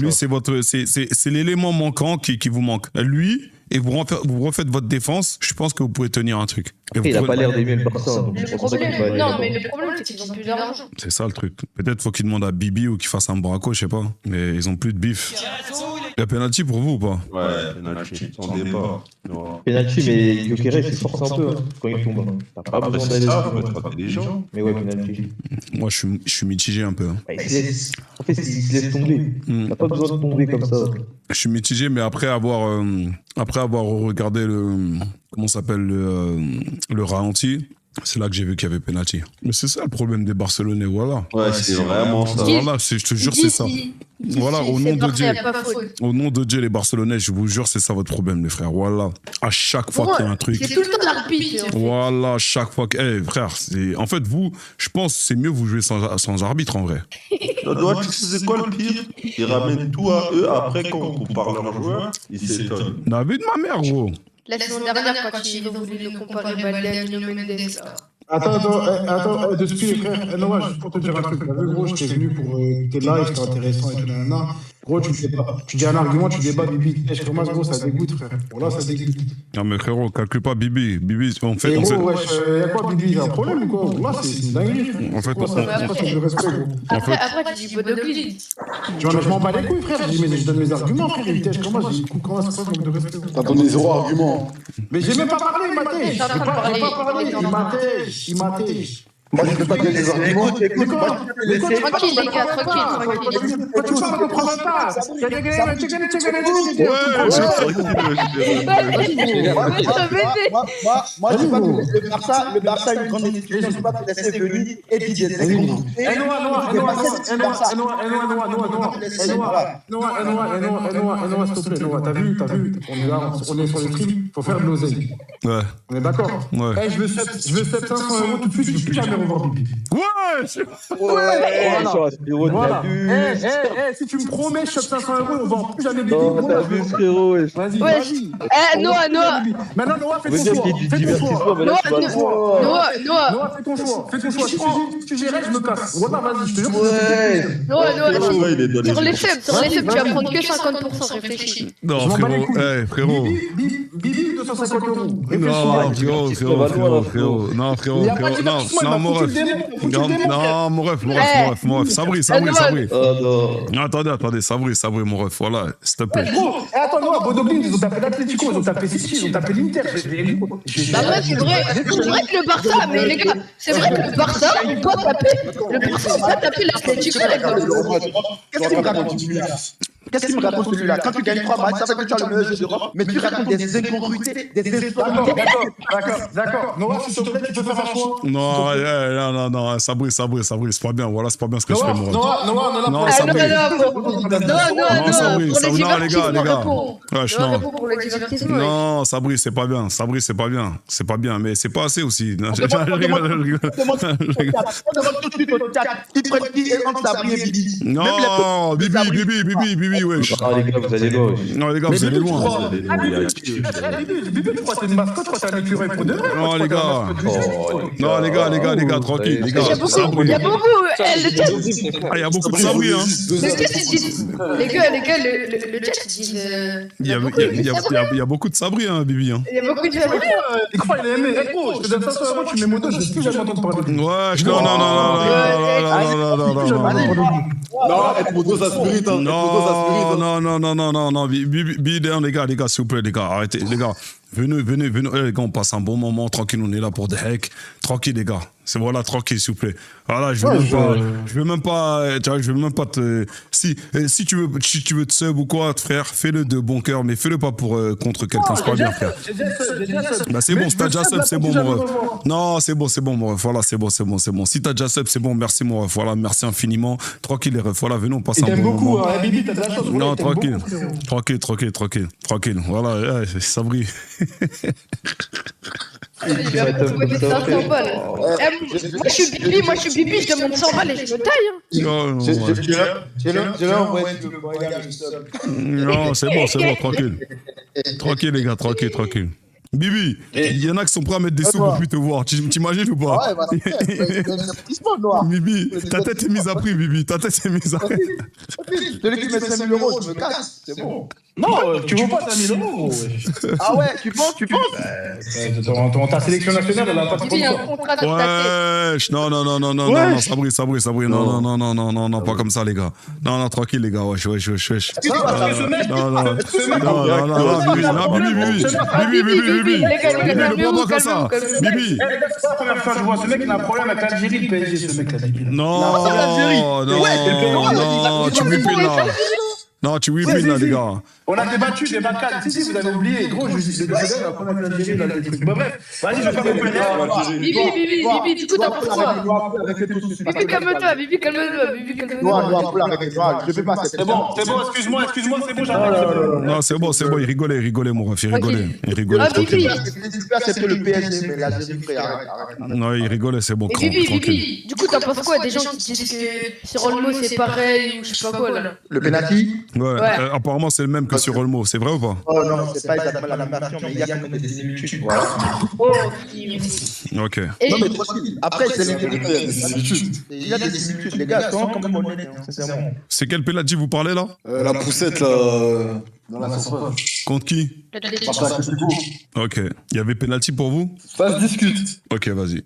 Lui, c'est l'élément manquant qui vous manque. Lui... Et vous refaites votre défense, je pense que vous pouvez tenir un truc. Il n'a pas l'air d'aimer le Barça. Non, mais le problème, c'est qu'ils ont plus d'argent. C'est ça le truc. Peut-être faut qu'ils demandent à Bibi ou qu'ils fassent un braco, je sais pas. Mais ils ont plus de bif. Il y a penalty pour vous ou pas? Ouais, penalty, sans débat. Penalty, mais Gyökeres, il force un peu quand il tombe. T'as pas besoin d'aller. Les gens. Mais ouais, penalty. Moi, je suis mitigé un peu. Hein. En fait, il se laisse tomber. T'as pas besoin de tomber comme ça. Je suis mitigé, mais après avoir regardé le ralenti, c'est là que j'ai vu qu'il y avait penalty. Mais c'est ça le problème des Barcelonais, voilà. Ouais, c'est vraiment ça. Voilà, je te jure, c'est ça. Voilà, au nom de Dieu. Au nom de Dieu, les Barcelonais, je vous jure, c'est ça votre problème, les frères. Voilà. À chaque fois qu'il y a un truc. C'est tout le temps l'arbitre. Voilà, chaque fois que. Eh, frère, en fait, vous, je pense que c'est mieux vous jouer sans arbitre, en vrai. Tu sais quoi le pire? Ils ramènent tout à eux. Après, quand on compare leurs joueurs, ils s'étonnent. David, ma mère, gros. La semaine dernière, quand ils ont voulu nous comparer Balde à Nuno Mendes. Attends, de suite, frère. Non, ouais, juste pour te dire un truc. Gros, je t'ai venu pour tes lives, c'était intéressant et tout, nanana. Gros, tu sais pas. Tu dis un argument, tu débats Bibi. Je commence, gros, ça dégoûte, frère. Bon, là, ça dégoûte. Non, mais frérot, calcule pas Bibi. Bibi, on fait. Gros, wesh, y'a quoi, Bibi? Y'a un problème ou quoi? Là, c'est une dinguerie, frère. En fait, c'est du respect, gros. Après, tu dis Bodoglid. Tu vois, je m'en bats les couilles, frère. Je dis, mais je donne mes arguments, frère. Je commence, je dis, comment ça se passe, manque de respect? T'as donné 0 argument. Mais j'ai même pas parlé, il m'a têche. Il m'a têche. Moi, je peux pas donner des arguments. Écoute, moi, je peux te laisser. Tranquille, les gars, tranquille. Quand tu parles, ne prends pas. Moi, je peux pas te laisser le Barça a une grande équipe. Je peux pas te laisser venir et dire des incompris. Noah, s'il te plaît, Noah, t'as vu, on est là, on est sur le stream, faut faire de l'oseille. Ouais. On est d'accord? Ouais. Eh, je veux 500 € tout de suite, je veux plus jamais revoir Bibi. Ouais. Voilà. Si tu me promets, je chope 500 €, on vend plus jamais Bibi. Non, t'as vu, frérot, wesh. Vas-y, Ouais. vas-y. Noah. Maintenant, Noah, fais ton Vous êtes choix. qui du Fais ton divertissement, choix. mais là, tu vas le voir. Noah. Fais ton choix. Si tu gérais, je me casse. Voilà, vas-y, je te jure. Noah, Ouais, il est donné. sur les subs, tu vas prendre que 50%, réfléchis. Non, Je m'en bats les frérot. couilles. Frérot. Bibi, 250 €. Non, Réfléchis. frérot. Non, frérot. Il y a pas de Non, divertissement, non, il mon faut que tu ref. le démontres, faut que tu le démontres. Non, mon ref. Sabri. Oh non. Attendez, Sabri, mon ref. Voilà, s'il te plaît. Gros, attends, Noah, Bodoglin, ils ont tapé l'Atlético, ils ont tapé City, ils ont tapé l'Inter. Bah ouais, c'est vrai que le Barça, mais les gars, c'est vrai que le Barça, on doit taper l'Atlético, les gars. Qu'est-ce qu'il me raconte celui-là? Qu'est-ce qu'il me raconte celui-là? Quand tu gagnes 3 matchs, ça fait que tu as le meilleur jeu d'Europe, mais tu racontes des incongruités, des infamité. D'accord. Noah, s'il te plaît, tu peux faire un choix. Non, Sabri, c'est pas bien. Voilà, c'est pas bien ce que je fais, mon ref. Noah, on est là Non, pour Sabri. Non, Sabri, pour le non, les gars. divertissement, Wesh, réponds. non. Réponds pour le divertissement. Non, Sabri, c'est pas bien. C'est pas bien, mais c'est pas assez aussi. Non, je rigole. Demande tout de suite au chat. Qui prennent qui est entre Sabri et Bibi? Non, Bibi, wesh. Ah, les gars, vous allez loin, wesh. Non, les gars, vous allez loin. Bibi, tu crois que t'es une mascotte, tu crois que t'es un écureuil pour de vrai? Non, les gars. Non, les gars, tranquille. Les gars, Il y a beaucoup, Sabri. le chat. Il y a beaucoup de Sabri, hein. Le chat, ils disent. Les gars, le chat, ils disent. Il y a beaucoup de Sabri, hein, Bibi. Hein. Il y a beaucoup de Sabri. Il croit, il est aimé. Eh, gros, je te donne 500 €, tu mets mon dos, je ne vais plus jamais entendre parler de lui. Wesh, non. Non, être moto, ça se mérite. Non, Bibi, les gars, s'il vous plaît, les gars, arrêtez, les gars. Venez, les gars, on passe un bon moment, tranquille, on est là pour des hacks. Tranquille, les gars. C'est voilà, tranquille, s'il vous plaît. Voilà, je veux même pas te. Si tu veux te sub ou quoi, frère, fais-le de bon cœur, mais fais-le pas pour contre quelqu'un, c'est pas bien, frère. Bah, c'est bon, si t'as déjà sub, c'est bon, mon ref. Non, c'est bon, mon ref. Voilà, c'est bon. Si t'as déjà sub, c'est bon, merci, mon ref. Voilà, merci infiniment. Tranquille, les refs. Voilà, venez, on passe un bon moment. beaucoup, Bibi, t'as de la chance. Non, tranquille. Voilà, ça brille. Moi, je suis Bibi, je demande 100 balles et je me taille. Non, Je l'ai envoyé sur le moyen de sub. non, c'est bon, tranquille. Tranquille, les gars, tranquille. Bibi, il y en a qui sont prêts à mettre des sous pour plus te voir. T'imagines ou pas? Ouais, bah, c'est un investissement noir. Bibi, ta tête est mise à prix, Bibi. Ta tête est mise à prix. Celui qui met 5 000 €, je me casse. C'est bon. Non, tu vaux pas 5 000 €, gros. Ah ouais, tu penses? Ta sélection nationale, elle a pas de Il y a un sponsor. contrat de tapé. Wesh, non, non, pas comme ça, les gars. Non, tranquille, les gars, wesh. Non, Bibi, ne prends pas comme ça. Bibi. C'est la première fois que je vois ce mec, il a un problème avec l'Algérie, le PSG, ce mec-là. Non, tu whippines là. Non, tu whippines là, les gars. On a débattu des Balkans. Si, vous avez oublié. Gros, je dis, le Sénégal a un problème avec l'Algérie, là, des trucs. Bref, vas-y, je vais pas me plaindre. Bibi, du coup, t'as pour quoi? Bibi, calme-toi. Je peux pas. C'est bon, excuse-moi, c'est bon, j'arrête. Non, c'est bon, il rigolait, mon ref, il rigolait, Ah, tranquille. C'était le PSG, mais l'Algérie, frère, arrête. Non, il rigolait, c'est bon, tranquille. Bibi, du coup, t'en penses quoi? Des gens qui disent que sur Olmo, c'est pareil ou je sais pas quoi, là. Le penalty? Ouais, apparemment, c'est le même que sur Olmo, c'est vrai ou pas? Oh non, c'est pas exactement la même action, mais il y a quand même des similitudes. Voilà. Oh, Ok. et Non, mais tranquille. Après, c'est les similitudes. Il y a des similitudes. Les gars sont quand même honnêtes, sincèrement. C'est quel penalty vous parlez là? La poussette, là, dans la surface. Contre qui? Ok. Il y avait penalty pour vous? Ça se discute. Ok, vas-y.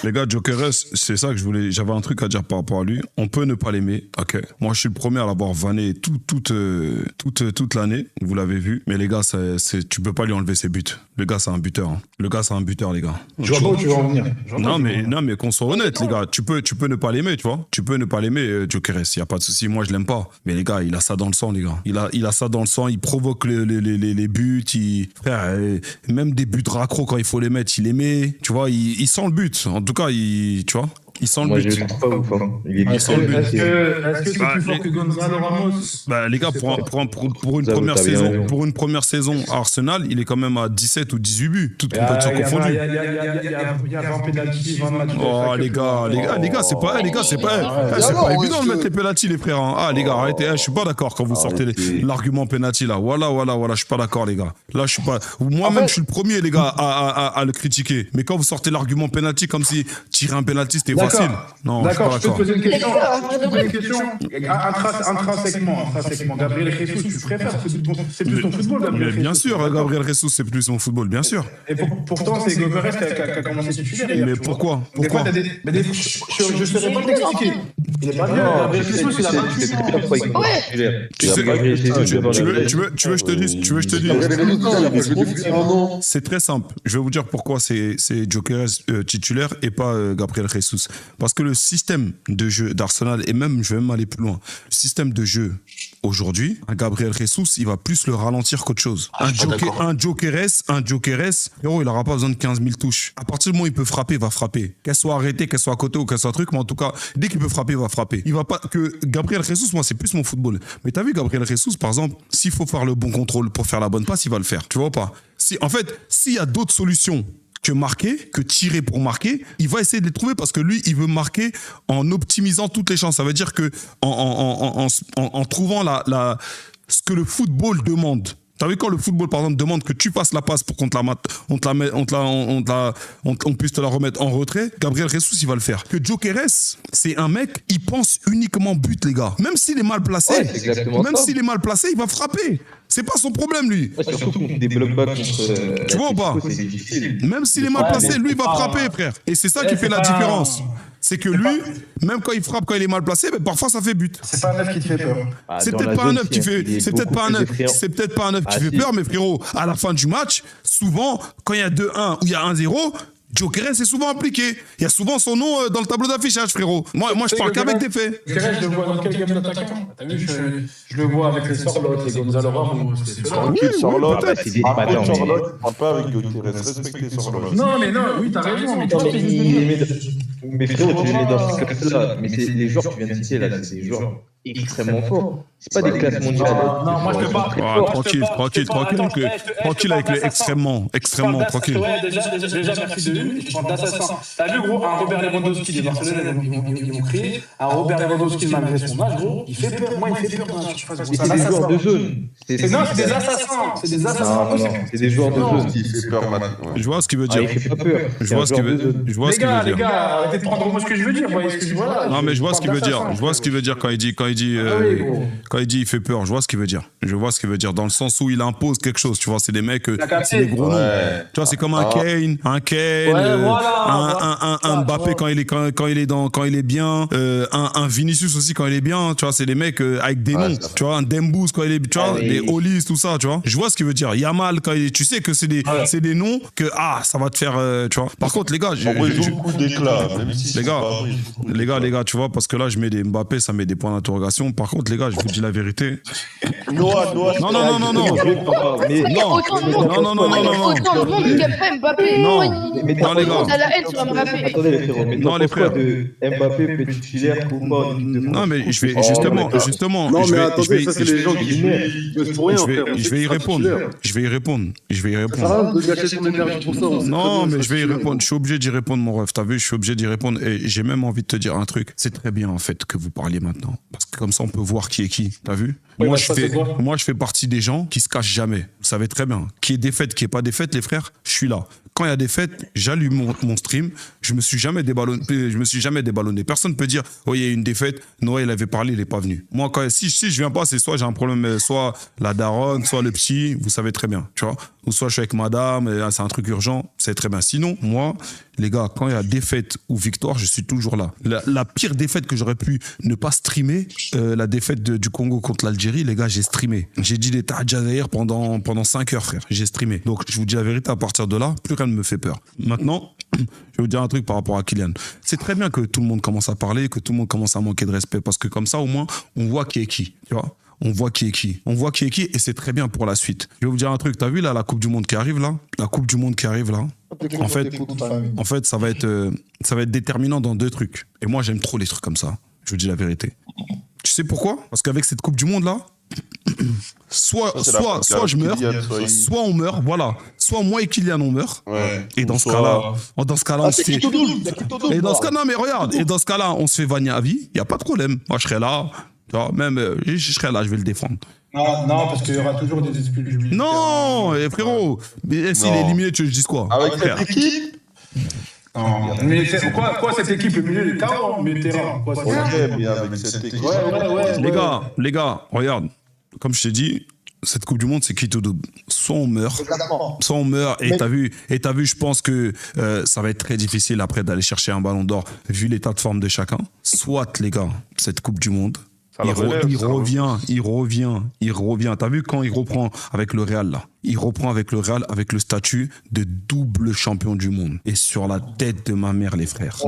Les gars, Gyökeres, c'est ça que j'avais un truc à dire par rapport à lui. On peut ne pas l'aimer, ok. Moi, je suis le premier à l'avoir vanné toute l'année, vous l'avez vu. Mais les gars, tu peux pas lui enlever ses buts. Le gars, c'est un buteur. Hein. Le gars, c'est un buteur, les gars. Je vois pas où tu vas en venir. Non, mais qu'on soit honnête, les gars. Tu peux ne pas l'aimer, tu vois. Tu peux ne pas l'aimer, Gyökeres. Il y a pas de souci. Moi, je l'aime pas. Mais les gars, il a ça dans le sang, les gars. Il a ça dans le sang. Il provoque les buts. Frère, même des buts raccro quand il faut les mettre, il les met. Tu vois, il sent le but. En tout cas, tu vois. Il sent Moi, le but. je trouve pas ouf. Hein. Il est sent le but. Est-ce que c'est plus fort que Gonzalo Ramos? Bah, les gars, pour une première saison à Arsenal, il est quand même à 17 ou 18 buts, toutes compétitions confondues. Il y a 20 pénaltys, 20 matchs. Oh, les gars, c'est pas évident de mettre les pénaltys, les frères. Hein. Ah, les gars, arrêtez. Je suis pas d'accord quand vous sortez l'argument pénalty, là. Voilà, je suis pas d'accord, les gars. Là, je suis pas. Moi-même, je suis le premier, les gars, à le critiquer. Mais quand vous sortez l'argument pénalty comme si tirer un pénalty, c'était facile. Non, d'accord, je peux te poser une question. Intrinsèquement. Gabriel Jesus, tu préfères, c'est plus ton football, Gabriel Jesus. Bien sûr, Gabriel Jesus, c'est plus son football, bien sûr. Et pourtant, c'est Gyökeres qui a commencé titulaire. Mais pourquoi je ne saurais pas t'expliquer. Il est pas bien, Gabriel Jesus, il a 28 ans. Tu veux que je te dise C'est très simple. Je vais vous dire pourquoi c'est Gyökeres titulaire et pas Gabriel Jesus. Parce que le système de jeu d'Arsenal, et même, je vais même aller plus loin, le système de jeu aujourd'hui, un Gabriel Jesus, il va plus le ralentir qu'autre chose. Un Gyökeres, il n'aura pas besoin de 15 000 touches. À partir du moment où il peut frapper, il va frapper. Qu'elle soit arrêtée, qu'elle soit à côté ou qu'elle soit truc, mais en tout cas, dès qu'il peut frapper, il va frapper. Il va pas que Gabriel Jesus, moi, c'est plus mon football. Mais t'as vu Gabriel Jesus, par exemple, s'il faut faire le bon contrôle pour faire la bonne passe, il va le faire. Tu vois pas? En fait, s'il y a d'autres solutions que marquer, que tirer pour marquer, il va essayer de les trouver parce que lui, il veut marquer en optimisant toutes les chances. Ça veut dire que en trouvant ce que le football demande. T'as vu quand le football, par exemple, demande que tu passes la passe pour qu'on puisse te la remettre en retrait, Gabriel Jesus, il va le faire. Que Gyökeres, c'est un mec, il pense uniquement but, les gars. Même s'il est mal placé, il va frapper. C'est pas son problème, lui. Ouais, surtout contre des blocs bas contre. Tu vois ou pas? Même s'il est mal placé, lui, il va frapper, frère. Et c'est ça qui fait la différence. C'est que lui, même quand il frappe, quand il est mal placé, ben parfois ça fait but. C'est pas un neuf qui te fait peur. C'est peut-être pas un neuf qui fait. C'est peut-être pas un neuf qui fait peur, mais frérot, à la fin du match, souvent, quand il y a 2-1 ou il y a 1-0, Gyökeres est souvent impliqué. Il y a souvent son nom dans le tableau d'affichage, frérot. Moi je parle qu'avec des faits. Gyökeres, je le vois dans quel game d'attaquant? T'as vu, je le vois avec les Sorloth, les Gonzalo Ramos. Sorloth, c'est des patins. Sorloth, parle pas avec Gyökeres, respectez Sorloth. Non, oui, t'as raison. Mais frérot, tu les mets dans ce club-là. Mais c'est les joueurs que tu viens de citer là, c'est des joueurs extrêmement forts. C'est pas des classes mondiales. Non, moi je te parle. Tranquille avec les extrêmement, tranquille. Ouais, déjà, merci de lui. Je parle d'assassin. T'as vu, gros, un Robert Lewandowski, les Barcelonais, ils vont crier. Un Robert Lewandowski, malgré son âge, gros, il fait peur. Moi, il fait peur dans la surface. C'est des joueurs de zone. Non, c'est des assassins. C'est des assassins. Non, c'est des joueurs de zone. Il fait peur maintenant. Je vois ce qu'il veut dire. Il fait pas peur. Je vois ce qu'il veut dire. Les gars, arrêtez de prendre moi ce que je veux dire. Non, mais je vois ce qu'il veut dire. Je vois ce qu'il veut dire quand il dit il fait peur. Je vois ce qu'il veut dire. Je vois ce qu'il veut dire dans le sens où il impose quelque chose. Tu vois, c'est des mecs, c'est des gros noms. Tu vois, c'est comme un Kane, un Mbappé quand il est bien, un Vinicius aussi quand il est bien. Tu vois, c'est des mecs avec des noms. Tu vois, un Dembouz quand il est, tu vois, des Olis, tout ça. Tu vois, je vois ce qu'il veut dire. Yamal quand il est, tu sais que c'est des noms que ça va te faire. Tu vois. Par contre, les gars, beaucoup d'éclat, même si les gars, tu vois, parce que là, je mets des Mbappé, ça met des points d'interrogation. Par contre, les gars, je vous dis la vérité. Noah. Non. Autant le monde qui aime pas Mbappé. Non, les gars. A la haine sur Mbappé. Attendez, les frérots. Non, les frères. Mbappé peut être titulaire ou pas en équipe de France. Non, mais je vais justement. Non, mais attendez, ça, c'est les gens qui Je vais y répondre. Ça sert à rien de gâcher son énergie pour ça. Non, mais je vais y répondre. Je suis obligé d'y répondre, mon ref. T'as vu, je suis obligé d'y répondre. Et j'ai même envie de te dire un truc. C'est très bien, en fait, que vous parliez maintenant. Parce que comme ça, on peut voir qui est qui. T'as vu? Moi, je fais partie des gens qui se cachent jamais. Vous savez très bien. Qui est défaite, qui est pas défaite, les frères, je suis là. Quand il y a des fêtes, j'allume mon stream. Je me suis jamais déballonné. Personne ne peut dire, oh, il y a une défaite. Noah, il avait parlé, il n'est pas venu. Moi, si je viens pas, c'est soit j'ai un problème, soit la daronne, soit le petit. Vous savez très bien, tu vois. ou soit je suis avec madame, et c'est un truc urgent, c'est très bien. Sinon, moi, les gars, quand il y a défaite ou victoire, je suis toujours là. La pire défaite que j'aurais pu ne pas streamer, la défaite du Congo contre l'Algérie, les gars, j'ai streamé. J'ai dit les Tahadjazaïr pendant 5 heures, frère. J'ai streamé. Donc, je vous dis la vérité, à partir de là, plus rien ne me fait peur. Maintenant, je vais vous dire un truc par rapport à Kylian. C'est très bien que tout le monde commence à parler, que tout le monde commence à manquer de respect, parce que comme ça, au moins, on voit qui est qui, tu vois. On voit qui est qui. On voit qui est qui et c'est très bien pour la suite. Je vais vous dire un truc. T'as vu là la Coupe du Monde qui arrive là? La Coupe du Monde qui arrive là. En fait, ça va être déterminant dans 2 trucs. Et moi, j'aime trop les trucs comme ça. Je vous dis la vérité. Tu sais pourquoi? Parce qu'avec cette Coupe du Monde là, soit je meurs, soit on meurt. Voilà. Soit moi et Kylian on meurt. Ouais. Et dans ce cas-là, on se fait. Et dans ce cas, non mais regarde. Et dans ce cas-là, on se fait vanner à vie. Y a pas de problème. Moi, je serai là. Tu vois, même je serai là, je vais le défendre. Non, parce qu'il y aura toujours des excuses. Non, frérot, s'il est éliminé, tu veux que je dise quoi? Avec cette équipe? Non, mais c'est quoi cette équipe? Le milieu des carreaux, mais terrain. Ok, mais avec cette équipe. Ouais. Les gars, regarde, comme je t'ai dit, cette Coupe du Monde, c'est qui tout double. Soit on meurt, et t'as vu, je pense que ça va être très difficile après d'aller chercher un ballon d'or, vu l'état de forme de chacun. Soit, les gars, cette Coupe du Monde, il revient. T'as vu quand il reprend avec le Real là? Il reprend avec le Real avec le statut de double champion du monde. Et sur la tête de ma mère, les frères. S'il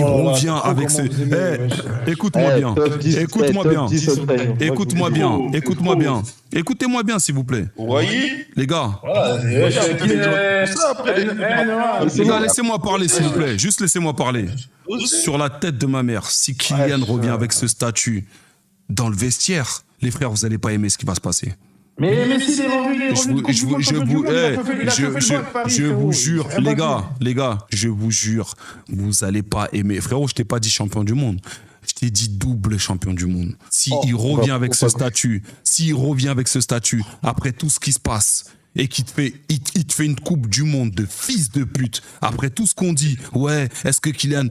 revient avec ce... Écoute-moi bien. Écoutez-moi bien, s'il vous plaît. Vous voyez? Les gars. Les gars, laissez-moi parler, s'il vous plaît. Juste laissez-moi parler. Sur la tête de ma mère, si Kylian revient avec ce statut dans le vestiaire, les frères, vous n'allez pas aimer ce qui va se passer. Mais si c'est revenu, je vous jure, les gars, je vous jure, vous n'allez pas aimer. Frérot, je t'ai pas dit champion du monde. Je t'ai dit double champion du monde. Il revient avec ce statut, après tout ce qui se passe, et il te fait une coupe du monde de fils de pute, après tout ce qu'on dit, ouais, est-ce que Kylian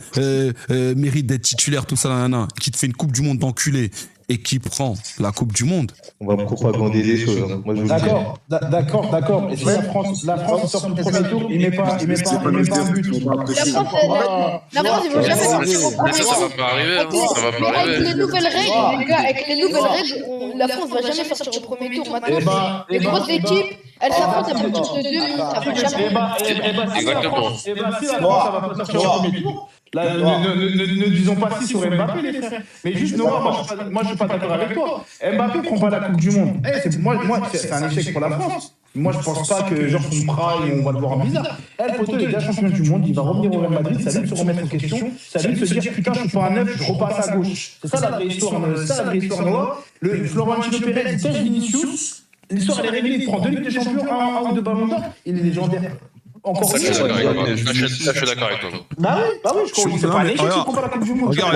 mérite d'être titulaire, tout ça, qui te fait une coupe du monde d'enculé, et qui prend la coupe du monde. On va propagandiser des choses. Hein. Moi, je vous d'accord. Et si la France sort du premier tour, il met pas un but. La France, ils vont jamais sortir au premier tour. Ça va pas arriver. Avec les nouvelles règles, les gars, la France va jamais sortir au premier tour. Maintenant, les grosses équipes, elles s'affrontent à partir de 2 minutes. Ça peut jamais. Exactement. Si la France, ça va pas sortir au premier tour. Là, ne disons pas si sur Mbappé, les frères. Mais juste, Noah, moi, je suis pas d'accord avec toi. Mbappé prend pas la Coupe du Monde. Moi, c'est un échec pour la France. Moi, je pense pas que, genre, son prime, on va le voir en bizarre. Elle, poteau, il est déjà champion du monde. Il va revenir au Real Madrid. Ça lui de se remettre en question. Ça lui de se dire, putain, je suis pas un neuf, je repasse à gauche. C'est ça la vraie histoire, Noah. Le Florentino Pérez, il tèche Vinicius. L'histoire, elle est réglée. Il prend 2 Ligues des Champions, un ou 2 ballons d'or. Il est légendaire. Encore je suis d'accord avec toi. Bah oui, je crois que c'est pas un échec qui prend pas la Coupe du Monde. Regarde.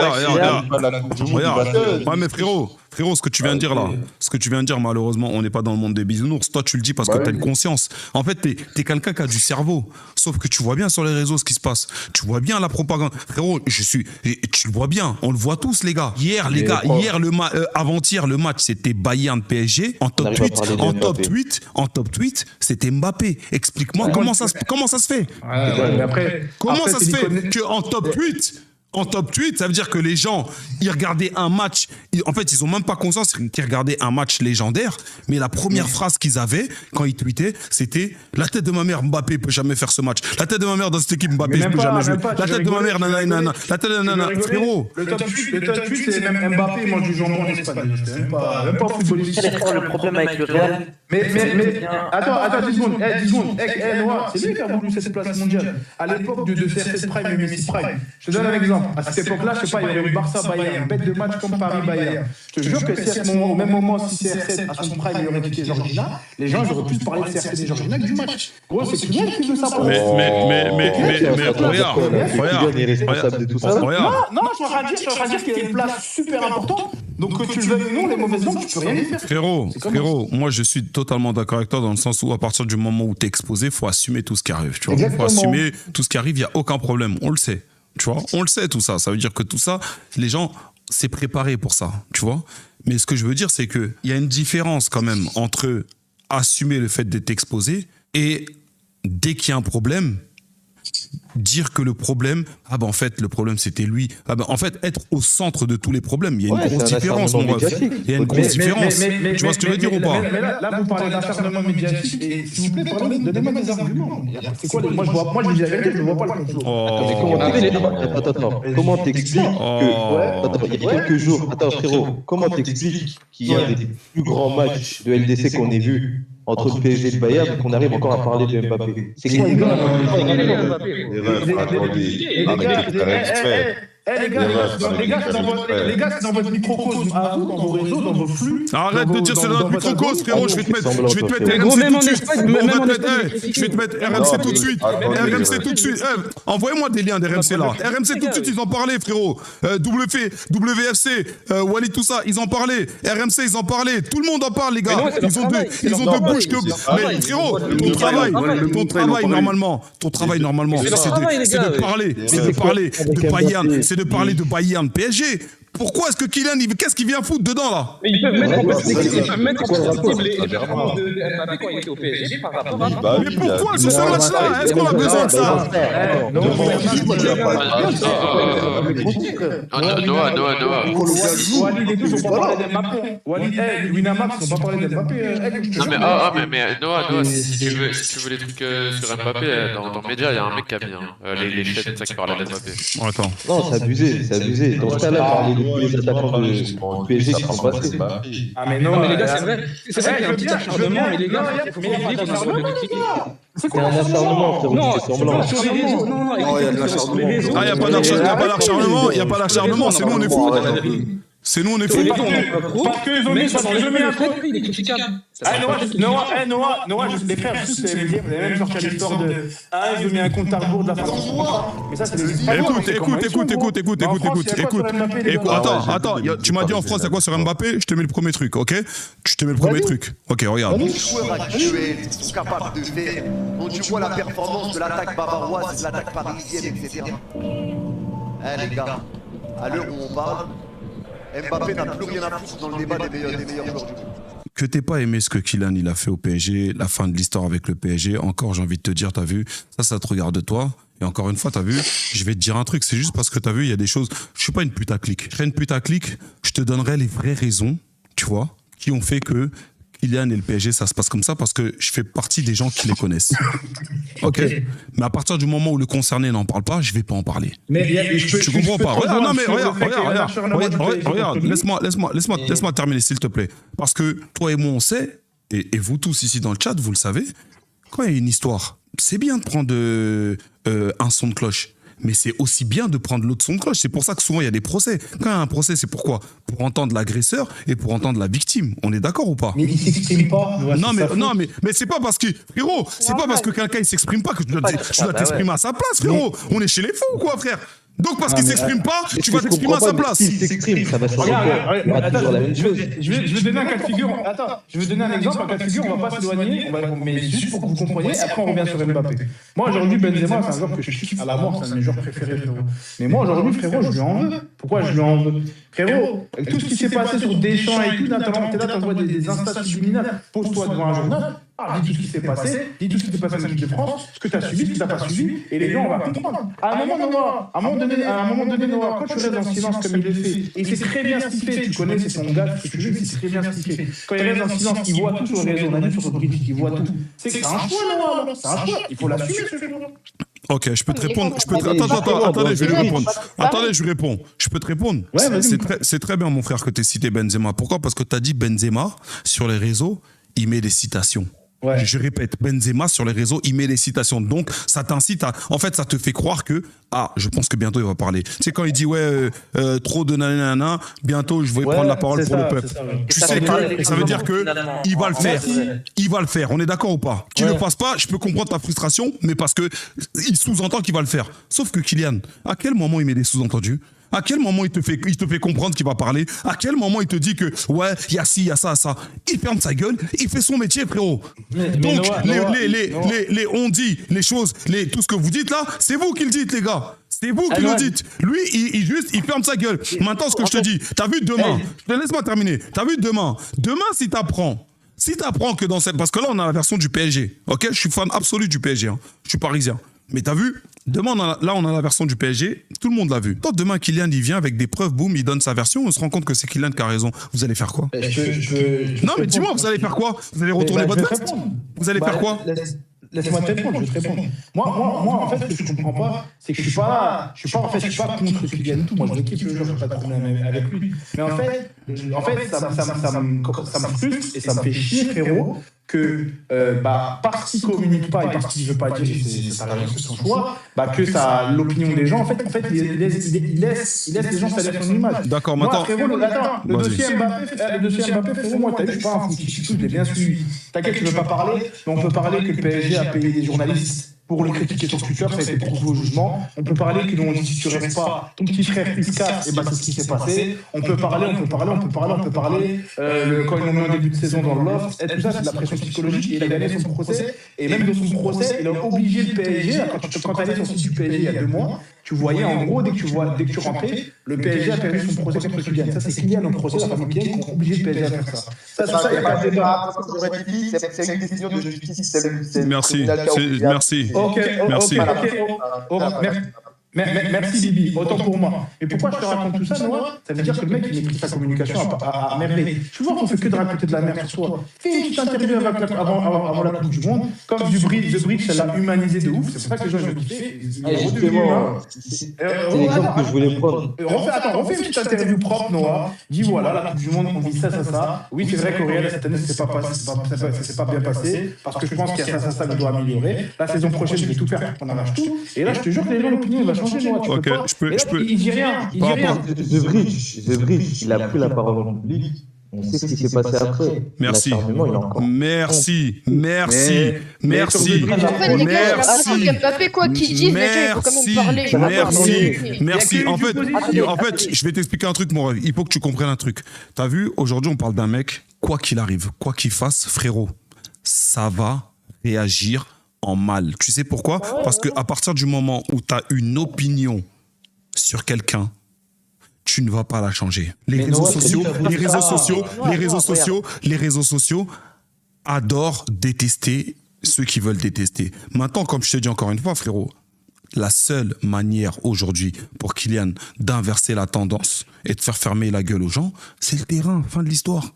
Ouais, mais frérot, ce que tu viens de dire là, malheureusement, on n'est pas dans le monde des bisounours. Toi, tu le dis parce que t'as une conscience. En fait, t'es quelqu'un qui a du cerveau. Sauf que tu vois bien sur les réseaux ce qui se passe. Tu vois bien la propagande. Frérot, tu le vois bien. On le voit tous, les gars. Avant-hier, le match, c'était Bayern PSG. En top 8, c'était Mbappé. Explique-moi comment ça se fait. Comment ça se fait qu'en top 8, ça veut dire que les gens, ils regardaient un match, en fait, ils ont même pas conscience qu'ils regardaient un match légendaire, mais la première phrase qu'ils avaient, quand ils tweetaient, c'était « La tête de ma mère, Mbappé peut jamais faire ce match. La tête de ma mère dans cette équipe, Mbappé peut jamais jouer. La tête de ma mère, nanana. La tête de nanana. » Frérot. Le top 8, c'est même Mbappé, mange du jambon en Espagne. Même pas footballiste. le problème avec le Real. Mais attends, 10 secondes. Noah, c'est lui qui a voulu cette place mondiale. À l'époque de CR7 Prime et Messi Prime. Je te donne un exemple. À cette époque-là, je sais pas, il y avait eu Barça-Bayern, bête de match comme Paris-Bayern. Je te jure que si au même moment, si CR7 à son prime, il aurait quitté Georgina, les gens auraient plus parlé de CR7 et Georgina que du match. Gros, c'est Kylian qui veut ça. Mais regarde. Non, je suis en train de dire qu'il y a une place super importante. Donc que tu le veuilles ou non, les mauvaises langues, tu peux rien y faire. Frérot, moi je suis totalement d'accord avec toi dans le sens où à partir du moment où t'es exposé, faut assumer tout ce qui arrive. Tu vois, faut assumer tout ce qui arrive, il y a aucun problème. On le sait. Tu vois, on le sait tout ça. Ça veut dire que tout ça, les gens, c'est préparé pour ça. Tu vois. Mais ce que je veux dire, c'est qu'il y a une différence quand même entre assumer le fait d'être exposé et dès qu'il y a un problème, dire que le problème, en fait, le problème c'était lui. En fait, être au centre de tous les problèmes. Il y a une grosse différence, mon ref. Il y a une grosse différence. Tu vois ce que je veux dire ou pas? Là, vous parlez d'acharnement médiatique et s'il vous plaît, donnez-moi des arguments. C'est quoi moi, je dis la vérité, je ne vois pas le complot. Attends, comment t'expliques que. Il y a quelques jours, frérot, comment t'expliques qu'il y a des plus grands matchs de LDC qu'on ait vus entre le PSG et le Bayern qu'on arrive encore à parler de Mbappé? C'est quoi les gars, c'est dans votre microcosme à vous, dans vos réseaux, dans vos flux. Arrête de dire c'est dans notre microcosme, frérot. Je vais te mettre RMC tout de suite. Je vais te mettre RMC tout de suite. RMC tout de suite. Envoyez-moi des liens d'RMC là. RMC tout de suite, ils en parlaient, frérot. WFC, Walid, tout ça, ils en parlaient. RMC, ils en parlaient. Tout le monde en parle, les gars. Ils ont deux bouches que. Mais frérot, ton travail normalement, c'est de parler de Bayern. C'est de parler de Bayern PSG. Pourquoi est-ce que Kylian, qu'est-ce qu'il vient foutre dedans là? Mais ils peuvent mettre en perspective les performances de Mbappé quand il était au PSG par rapport à... Mais pourquoi ce match-là? Est-ce qu'on a besoin de ça? Noah. Walid et tout, ils n'ont pas parlé d'Mbappé. Walid et Winamax, ils n'ont pas parlé d'Mbappé. Non mais Noah, si tu veux les trucs sur Mbappé, dans le média, il y a un mec qui a mis les chaînes qui parlaient d'Mbappé. Attends. Non, c'est abusé. Dans ce cas-là, parler les attaquants de PSG qui sont passés. Ah mais non, mais les gars, c'est vrai qu'il y a un petit acharnement, mais les gars, il faut pas oublier qu'on a un rôle de critiquer. C'est un acharnement, frérot. Non, c'est semblant. sur les réseaux, non, il y a de l'acharnement. Ah, il n'y a pas d'acharnement, c'est nous on est fous. C'est nous on est fous. Parce qu'ils ont mis ça dans les trucs. Il est critiquable. Noah, les frères, tous les médias, vous avez même sorti l'histoire de ils ont mis un compte à rebours de la France. Mais ça, c'est Écoute. Attends, tu m'as dit en France, il y a quoi sur Mbappé? Je te mets le premier truc, ok? Je te mets le premier truc. Ok, regarde. Les joueurs actuels sont capables de faire. Quand tu vois la performance de l'attaque bavaroise, de l'attaque parisienne, etc. Les gars, à l'heure où on parle, Mbappé n'a plus rien à foutre dans le débat des meilleurs joueurs du monde. Que t'aies pas aimé ce que Kylian il a fait au PSG, la fin de l'histoire avec le PSG, encore j'ai envie de te dire, t'as vu, ça te regarde toi. Et encore une fois, t'as vu, je vais te dire un truc, c'est juste parce que t'as vu, il y a des choses, je suis pas une putaclic. Je serais une putaclic, je te donnerais les vraies raisons, tu vois, qui ont fait que Kylian et le PSG, ça se passe comme ça parce que je fais partie des gens qui les connaissent. Ok. Mais à partir du moment où le concerné n'en parle pas, je vais pas en parler. Mais tu comprends pas? Regarde, laisse-moi terminer s'il te plaît. Parce que toi et moi on sait, et vous tous ici dans le chat, vous le savez, quand il y a une histoire, c'est bien de prendre un son de cloche. Mais c'est aussi bien de prendre l'autre son de cloche. C'est pour ça que souvent il y a des procès. Quand il y a un procès, c'est pourquoi? Pour entendre l'agresseur et pour entendre la victime. On est d'accord ou pas? Mais il s'exprime pas. Non, mais c'est pas parce que, frérot, c'est pas parce que quelqu'un il s'exprime pas que tu dois t'exprimer à sa place, frérot. On est chez les fous ou quoi, frère? Donc parce qu'il s'exprime pas, tu vas t'exprimer à sa place. S'il s'exprime, ça va se faire. Je vais donner un cas de figure. Attends, je vais donner un exemple. Un cas de figure, on va pas s'éloigner, mais juste pour que vous compreniez. Après, on revient sur Mbappé. Moi, aujourd'hui, Benzema, c'est un joueur que je kiffe à la mort. C'est un de mes joueurs préférés, frérot. Mais moi, aujourd'hui, frérot, je lui en veux. Pourquoi je lui en veux? Frérot, avec tout ce qui s'est passé sur Deschamps et tout, t'es là, t'envoies des instas subliminales. Pose-toi devant un journal. Dis tout ce qui s'est passé, dis tout ce qui s'est passé en équipe de France, ce que tu as subi, ce que tu n'as pas subi, et les gens, on va comprendre. À un moment donné, Noah, quand tu restes dans le silence comme il le fait, et c'est très bien ce qu'il fait, tu connais, c'est son gars, ce que tu veux, c'est très bien ce qu'il fait. Quand il reste dans le silence, il voit tout sur le réseau, on a vu sur le bridge, il voit tout. C'est que c'est un choix, Noah, c'est un choix, il faut l'assumer, ce choix. Ok, je peux te répondre. Attendez, je vais lui répondre. Attendez, je réponds. Je peux te répondre. C'est très bien, mon frère, que tu aies cité Benzema. Pourquoi? Parce que tu as dit Benzema, sur les réseaux, il met des citations. Ouais. Je répète, Benzema sur les réseaux, il met des citations. Donc, ça t'incite à... En fait, ça te fait croire que... Ah, je pense que bientôt, il va parler. Tu sais, quand il dit, trop de nanana, bientôt, je vais prendre la parole pour le peuple. Tu sais que ça veut dire que il va le faire. Il va le faire. On est d'accord ou pas? Qu'il ne le fasse pas, je peux comprendre ta frustration, mais parce que il sous-entend qu'il va le faire. Sauf que Kylian, à quel moment il met des sous-entendus? À quel moment il te fait comprendre qu'il va parler? À quel moment il te dit que, il y a ci, il y a ça, ça? Il ferme sa gueule, il fait son métier, frérot. Donc, on dit, les choses, tout ce que vous dites là, c'est vous qui le dites, les gars. C'est vous qui le dites. Lui, il ferme sa gueule. Maintenant, ce que je te dis, t'as vu demain, laisse-moi terminer. T'as vu demain, si t'apprends que dans cette... Parce que là, on a la version du PSG. Ok, je suis fan absolu du PSG. Hein. Je suis parisien. Mais t'as vu, demain, on a la version du PSG. Tout le monde l'a vu. Donc demain, Kylian, il vient avec des preuves, boum, il donne sa version. On se rend compte que c'est Kylian qui a raison. Vous allez faire quoi? Non, mais dis-moi, vous allez faire quoi? Vous allez retourner votre veste? Vous allez faire quoi? Laisse-moi te répondre, je vais te répondre. Moi, en fait, ce que je comprends pas, c'est que je suis pas contre Kylian du tout. Moi, je l'équipe le jeu, je n'ai pas de problème avec lui. Mais en fait, ça me frustre et ça me fait chier, frérot, que parce qu'il communique pas et parce qu'il veut pas dire, c'est son choix, que ça, l'opinion des gens, en fait, il laisse les gens faire son image. D'accord, maintenant. Le dossier Mbappé, frérot, moi, t'as vu, je suis pas un fou, je l'ai bien suivi. T'inquiète, je ne veux pas parler, mais on peut parler que le PSG a payé des journalistes pour le critiquer sur Twitter, ça a été prouvé au jugement. On peut parler qu'ils ont dit si tu restes pas, ton petit frère il se casse, et c'est ce qui s'est passé. On peut parler, quand ils l'ont mis en début de saison dans le loft, et tout ça c'est de la pression psychologique, et il a gagné son procès, et même dans son procès, il a obligé le PSG, quand tu allais sur le site du PSG il y a 2 mois, tu voyais en gros, dès que tu rentrais, le PSG a perdu son procès contre Kylian. Ça c'est Kylian au procès, la famille Kylian qui ont obligé le PSG à faire ça. Ça, il n'y a pas de débat. C'est une décision de justice. Merci. Merci. Merci Bibi, autant pour moi. Mais pourquoi je te raconte tout ça, Noah? Ça veut dire que le mec il maîtrise sa communication à merveille. Tu vois qu'on fait que de raconter de la merde sur soi. Fais une petite interview avant la Coupe du Monde, comme The Bridge, ça l'a humanisé de ouf, c'est pour ça que les gens ont kiffé. Justement, c'est l'exemple que je voulais prendre. Refais une petite interview propre, Noah. Dis voilà, la Coupe du Monde, on vit ça. Oui, c'est vrai qu'au Real, cette année, c'est pas bien passé, parce que je pense qu'il y a ça que je dois améliorer. La saison prochaine, je vais tout faire pour qu'on en lâche tout. Et là, je te jure que les gens, l'opinion va changer. Ok, je peux. Il dit rien. The Bridge, il a pris la parole en public. On sait ce qui s'est passé après. Merci. Merci. En fait, je vais t'expliquer un truc, mon rêve. Il faut que tu comprennes un truc. T'as vu, aujourd'hui, on parle d'un mec, quoi qu'il arrive, quoi qu'il fasse, frérot, ça va réagir en mal. Tu sais pourquoi? Parce qu'à partir du moment où tu as une opinion sur quelqu'un, tu ne vas pas la changer. Les réseaux sociaux adorent détester ceux qui veulent détester. Maintenant, comme je te dis encore une fois, frérot, la seule manière aujourd'hui pour Kylian d'inverser la tendance et de faire fermer la gueule aux gens, c'est le terrain. Fin de l'histoire.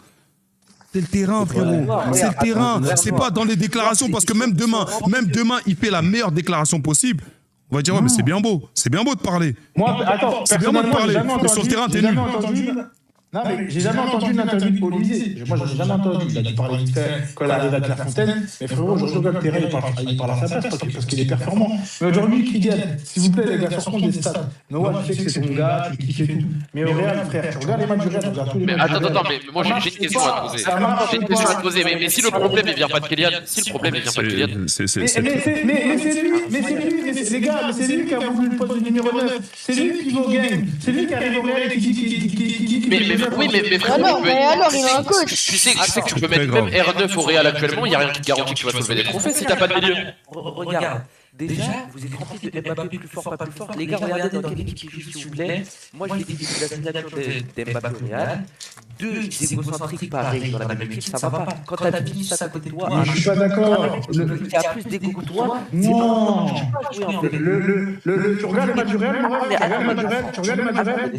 C'est le terrain, frérot. C'est le terrain. C'est pas dans les déclarations, parce que même demain, il fait la meilleure déclaration possible. On va dire, ouais, mais c'est bien beau de parler. Moi, attends, c'est bien beau de parler. Mais sur le terrain, t'es nul. Non, mais j'ai jamais entendu une interview d'Olivier. Moi, j'en ai jamais entendu. Il a dû parler vite fait quand il arrive à Clairefontaine. Mais frérot, aujourd'hui, le terrain, il parle à sa place parce qu'il est performant. Mais aujourd'hui, Kylian, s'il vous plaît, les gars, sortons des stats. Noah, tu sais que c'est ton gars, tu kiffes tout. Mais au Real, frère, tu regardes les matchs du Real, tu regardes tous les matchs. Mais attends, mais moi, j'ai une question à te poser. Mais si le problème, il vient pas de Kylian, Mais les gars, c'est lui qui a voulu le poste de numéro 9. C'est lui qui va au game. C'est lui qui arrive au Real et qui dit. Mais frérot, alors, il a un coach. Tu sais que tu peux mettre même R9 au Real actuellement, il n'y a rien qui te garantit que tu vas soulever des trophées si t'as pas de milieu. Regarde, déjà, vous êtes remplis de Mbappé plus fort, pas plus fort. Les gars, regardez dans quelle équipe il joue, s'il vous plaît. Moi, je l'ai dit depuis la signature d'Mbappé au Real. 2 égocentriques pareils dans la même équipe, ça va pas. Quand t'as fini ça à côté de toi. Je suis pas d'accord. Il y a plus d'égo que toi. Non. Tu regardes le match du Real, tu regardes le match du Real.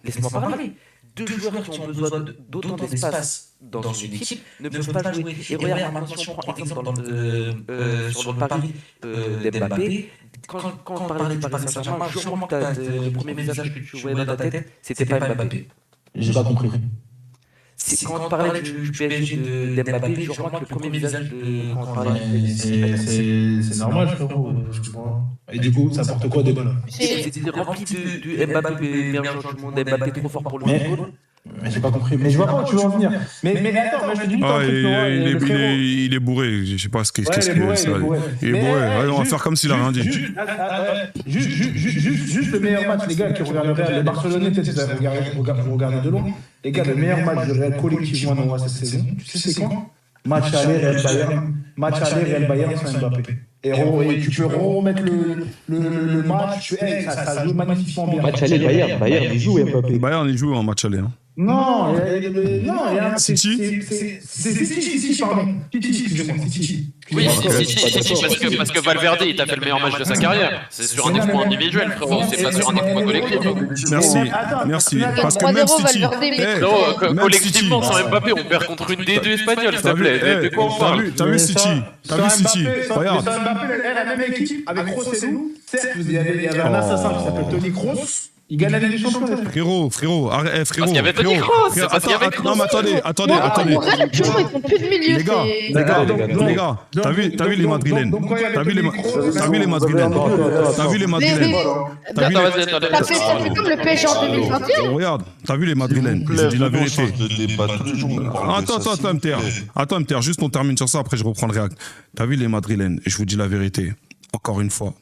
Laisse-moi parler. 2 joueurs qui ont besoin d'autant d'espace dans une équipe ne peuvent pas jouer. Et regarde, maintenant, si on prend exemple sur le pari d'Mbappé, quand on parlait du Paris Saint-Germain, sûrement que le premier message que tu voyais dans ta tête, c'était pas Mbappé. J'ai pas compris. Quand on parlait du PSG d'Mbappé, sûrement que le premier message de... Quand on parlait... C'est normal, frérot. Et du coup, ça apporte quoi des balles? C'est rempli de Mbappé, meilleur joueur du monde, Mbappé trop fort pour le football. Mais j'ai pas compris. Mais je vois pas où tu veux en venir. Mais attends, moi je te dis pas il est bourré. Je sais pas ce qu'il est. Il est bourré. Allez, on va faire comme s'il a rien dit. Juste le meilleur match, les gars, qui regardent le Real. Les Barcelonais, peut-être, vous regardez de loin. Les gars, le meilleur match de Real collectivement cette saison, tu sais c'est quand? Match aller, Real Bayern sans Mbappé. Et tu peux remettre le match, ça joue magnifiquement bien. Match aller, Bayern, il joue Mbappé. Bayern, il joue en match aller. Hein. Non, c'est City. City, pardon. Excusez-moi, City. Oui, parce que Valverde, il t'a fait le meilleur match de sa carrière. C'est sur un exploit individuel, frérot, c'est pas sur un exploit collectif. Merci. Parce que même City. Collectivement, sans Mbappé, on perd contre une D2 espagnole, s'il te plaît. De quoi on parle? T'as vu City? Regarde. Mbappé, la même équipe, avec Rossellou, certes, il y avait un assassin qui s'appelle Toni Kroos. Il gagne la Ligue des Champions. Frérot, arrête, frérot. Parce qu'il y avait Toni Kroos, c'est parce qu'il y avait Kroos. Non, mais attendez. Ils font plus de milieu. Les gars, t'as vu les Madrilènes? T'as vu les Madrilènes? T'as fait ça plus comme le PSG en 2021. Regarde, t'as vu les Madrilènes? Je dis la vérité. Attends, MTR, juste on termine sur ça, après je reprends le réact. T'as vu les Madrilènes? Je vous dis la vérité. Encore une fois.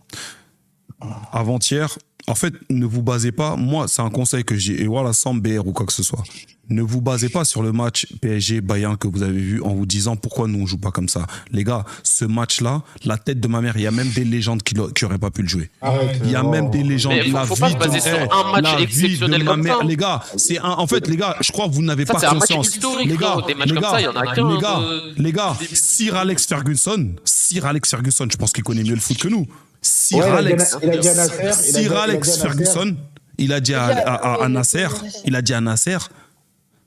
Avant-hier, en fait, ne vous basez pas, moi, c'est un conseil que j'ai, et voilà, sans BR ou quoi que ce soit. Ne vous basez pas sur le match PSG-Bayern que vous avez vu en vous disant pourquoi nous on joue pas comme ça. Les gars, ce match-là, la tête de ma mère, il y a même des légendes qui n'auraient pas pu le jouer. Il y a même des légendes. Mais faut pas se baser sur un match exceptionnel comme ça. Les gars, en fait, les gars, je crois que vous n'avez pas conscience. C'est un match historique, les gars. Des matchs comme ça, il y en a qu'un. Les gars, Sir Alex Ferguson, je pense qu'il connaît mieux le foot que nous. Sir Alex Ferguson, il a dit à Nasser,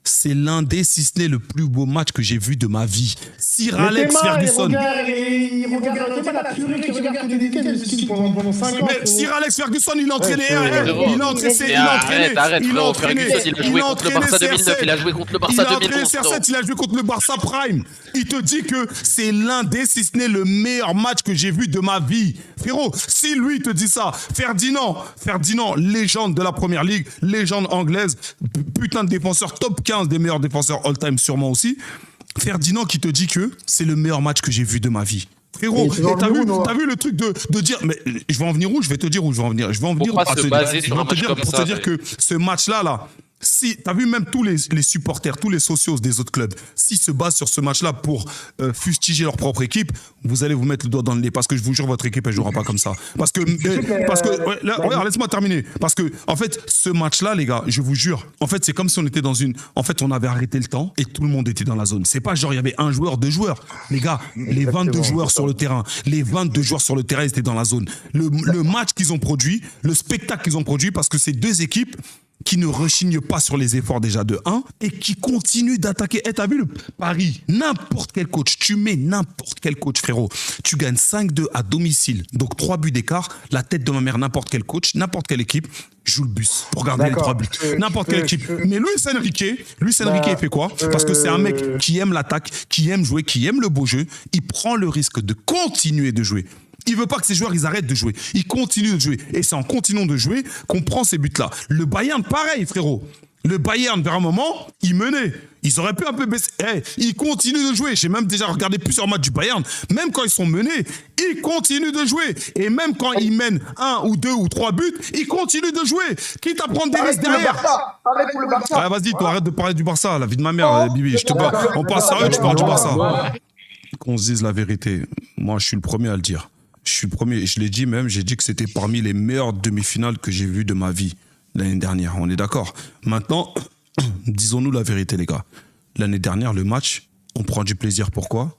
c'est l'un des, si ce n'est le plus beau match que j'ai vu de ma vie. Sir Alex Ferguson. Il regarde la tuerie qui regarde tous les week-ends pendant 5 ans. Mais Sir Alex Ferguson, il a entraîné. Arrête, Ferguson, il a joué contre le Barça 2009, il a joué contre le Barça 2011. Il a joué contre le Barça Prime. Il te dit que c'est l'un des, si ce n'est le meilleur match que j'ai vu de ma vie. Frérot, si lui te dit ça, Ferdinand, légende de la Première Ligue, légende anglaise, putain de défenseur, top 15 des meilleurs défenseurs all-time sûrement aussi. Ferdinand qui te dit que c'est le meilleur match que j'ai vu de ma vie. Frérot, t'as vu le truc de dire, mais je vais en venir où? Je vais te dire où je vais en venir. Je vais en venir pour te dire que ce match-là, si t'as vu même tous les supporters, tous les socios des autres clubs, s'ils se basent sur ce match-là pour fustiger leur propre équipe, vous allez vous mettre le doigt dans le nez parce que je vous jure votre équipe elle jouera pas comme ça. Parce que regarde, laisse-moi terminer. Parce que en fait ce match-là les gars, je vous jure, en fait c'est comme si on était on avait arrêté le temps et tout le monde était dans la zone. C'est pas genre il y avait un joueur, deux joueurs. Les gars, les 22 joueurs sur le terrain, ils étaient dans la zone. Le match qu'ils ont produit, le spectacle qu'ils ont produit, parce que ces deux équipes qui ne rechignent pas sur les efforts déjà de 1 et qui continuent d'attaquer. T'as vu le Paris, n'importe quel coach, tu mets n'importe quel coach frérot, tu gagnes 5-2 à domicile, donc 3 buts d'écart, la tête de ma mère, n'importe quel coach, n'importe quelle équipe joue le bus pour garder les 3 buts. N'importe quelle équipe. Mais Luis Enrique, il fait quoi? Parce que c'est un mec qui aime l'attaque, qui aime jouer, qui aime le beau jeu, il prend le risque de continuer de jouer. Il veut pas que ces joueurs ils arrêtent de jouer. Ils continuent de jouer. Et c'est en continuant de jouer qu'on prend ces buts-là. Le Bayern, pareil, frérot. Le Bayern, vers un moment, ils menaient. Ils auraient pu un peu baisser. Ils continuent de jouer. J'ai même déjà regardé plusieurs matchs du Bayern. Même quand ils sont menés, ils continuent de jouer. Et même quand ils mènent 1 ou 2 ou 3 buts, ils continuent de jouer. Quitte à prendre des risques derrière. Arrête pour le Barça. Ah, vas-y, toi, arrête de parler du Barça. La vie de ma mère, Bibi. On passe sérieux, tu parles du Barça. Qu'on se dise la vérité. Moi, je suis le premier à le dire. Je suis le premier, je l'ai dit même, j'ai dit que c'était parmi les meilleures demi-finales que j'ai vues de ma vie l'année dernière, on est d'accord. Maintenant, disons-nous la vérité les gars. L'année dernière, le match, on prend du plaisir, pourquoi?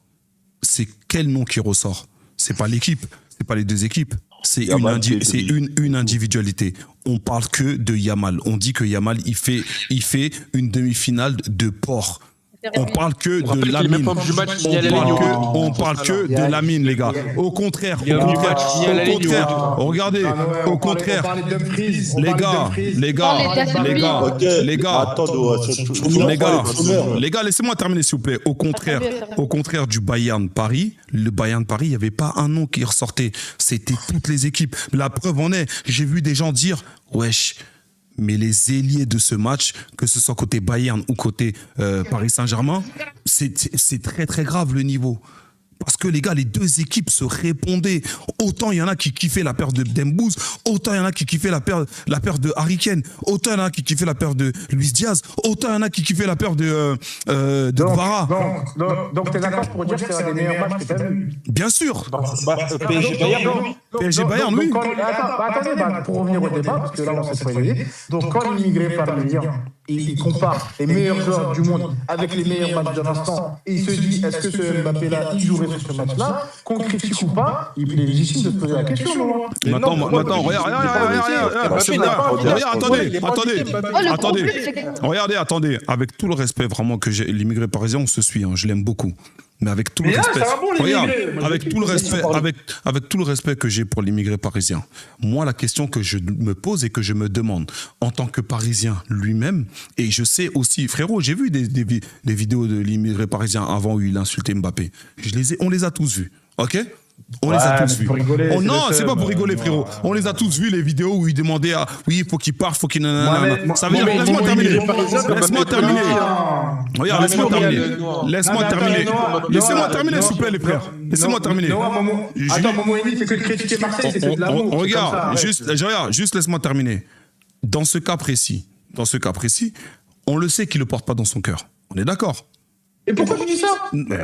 C'est quel nom qui ressort? C'est pas l'équipe, c'est pas les deux équipes, c'est une individualité. On parle que de Yamal, on dit que Yamal, il fait une demi-finale de porc. On parle que de Lamine. On parle que de Lamine, les gars. Au contraire, regardez, au contraire, les gars, laissez-moi terminer s'il vous plaît. Au contraire du Bayern Paris, le Bayern Paris, il n'y avait pas un nom qui ressortait. C'était toutes les équipes. La preuve en est, j'ai vu des gens dire, wesh. Mais les ailiers de ce match, que ce soit côté Bayern ou côté Paris Saint-Germain, c'est très très grave le niveau. Parce que les gars, les deux équipes se répondaient. Autant il y en a qui kiffaient la paire de Dembouz, autant il y en a qui kiffaient la paire de Harry Kane, autant il y en a qui kiffaient la paire de Luis Diaz, autant il y en a qui kiffaient la paire de Kvara. Donc t'es d'accord pour dire que c'est un des meilleurs matchs que t'as vu? Bien sûr. PSG Bayern, oui. Attendez, pour revenir au débat, parce que là on s'est spoilé. Donc quand l'immigré parisien, il compare les meilleurs joueurs du monde avec les meilleurs matchs de l'instant, et il se dit, est-ce que ce Mbappé-là, il jouerait sur ce match-là, qu'on critique ou pas, il est légitime de se poser la question, non? Maintenant, regarde, attendez, avec tout le respect vraiment que j'ai, l'immigré parisien, on se suit, hein, je l'aime beaucoup. Mais avec tout le respect, regarde, avec tout le respect que j'ai pour l'immigré parisien, moi la question que je me pose et que je me demande en tant que Parisien lui-même, et je sais aussi, frérot, j'ai vu des vidéos de l'immigré parisien avant où il insultait Mbappé. On les a tous vus, ok? On les a tous vus. Non, c'est pas pour rigoler, frérot. On les a tous vus, les vidéos où il demandait à. Oui, il faut qu'il parte, faut qu'il. Ça veut dire. Laisse-moi terminer. Laisse-moi terminer. Regarde, laisse-moi terminer. Laisse-moi terminer. Laissez-moi terminer, s'il vous plaît, les frères. Laissez-moi terminer. Attends, Momo Eni, c'est que de critiquer Marseille, c'est de l'amour. Regarde, juste laisse-moi terminer. Dans ce cas précis, on le sait qu'il le porte pas dans son cœur. On est d'accord? Et pourquoi tu dis ça?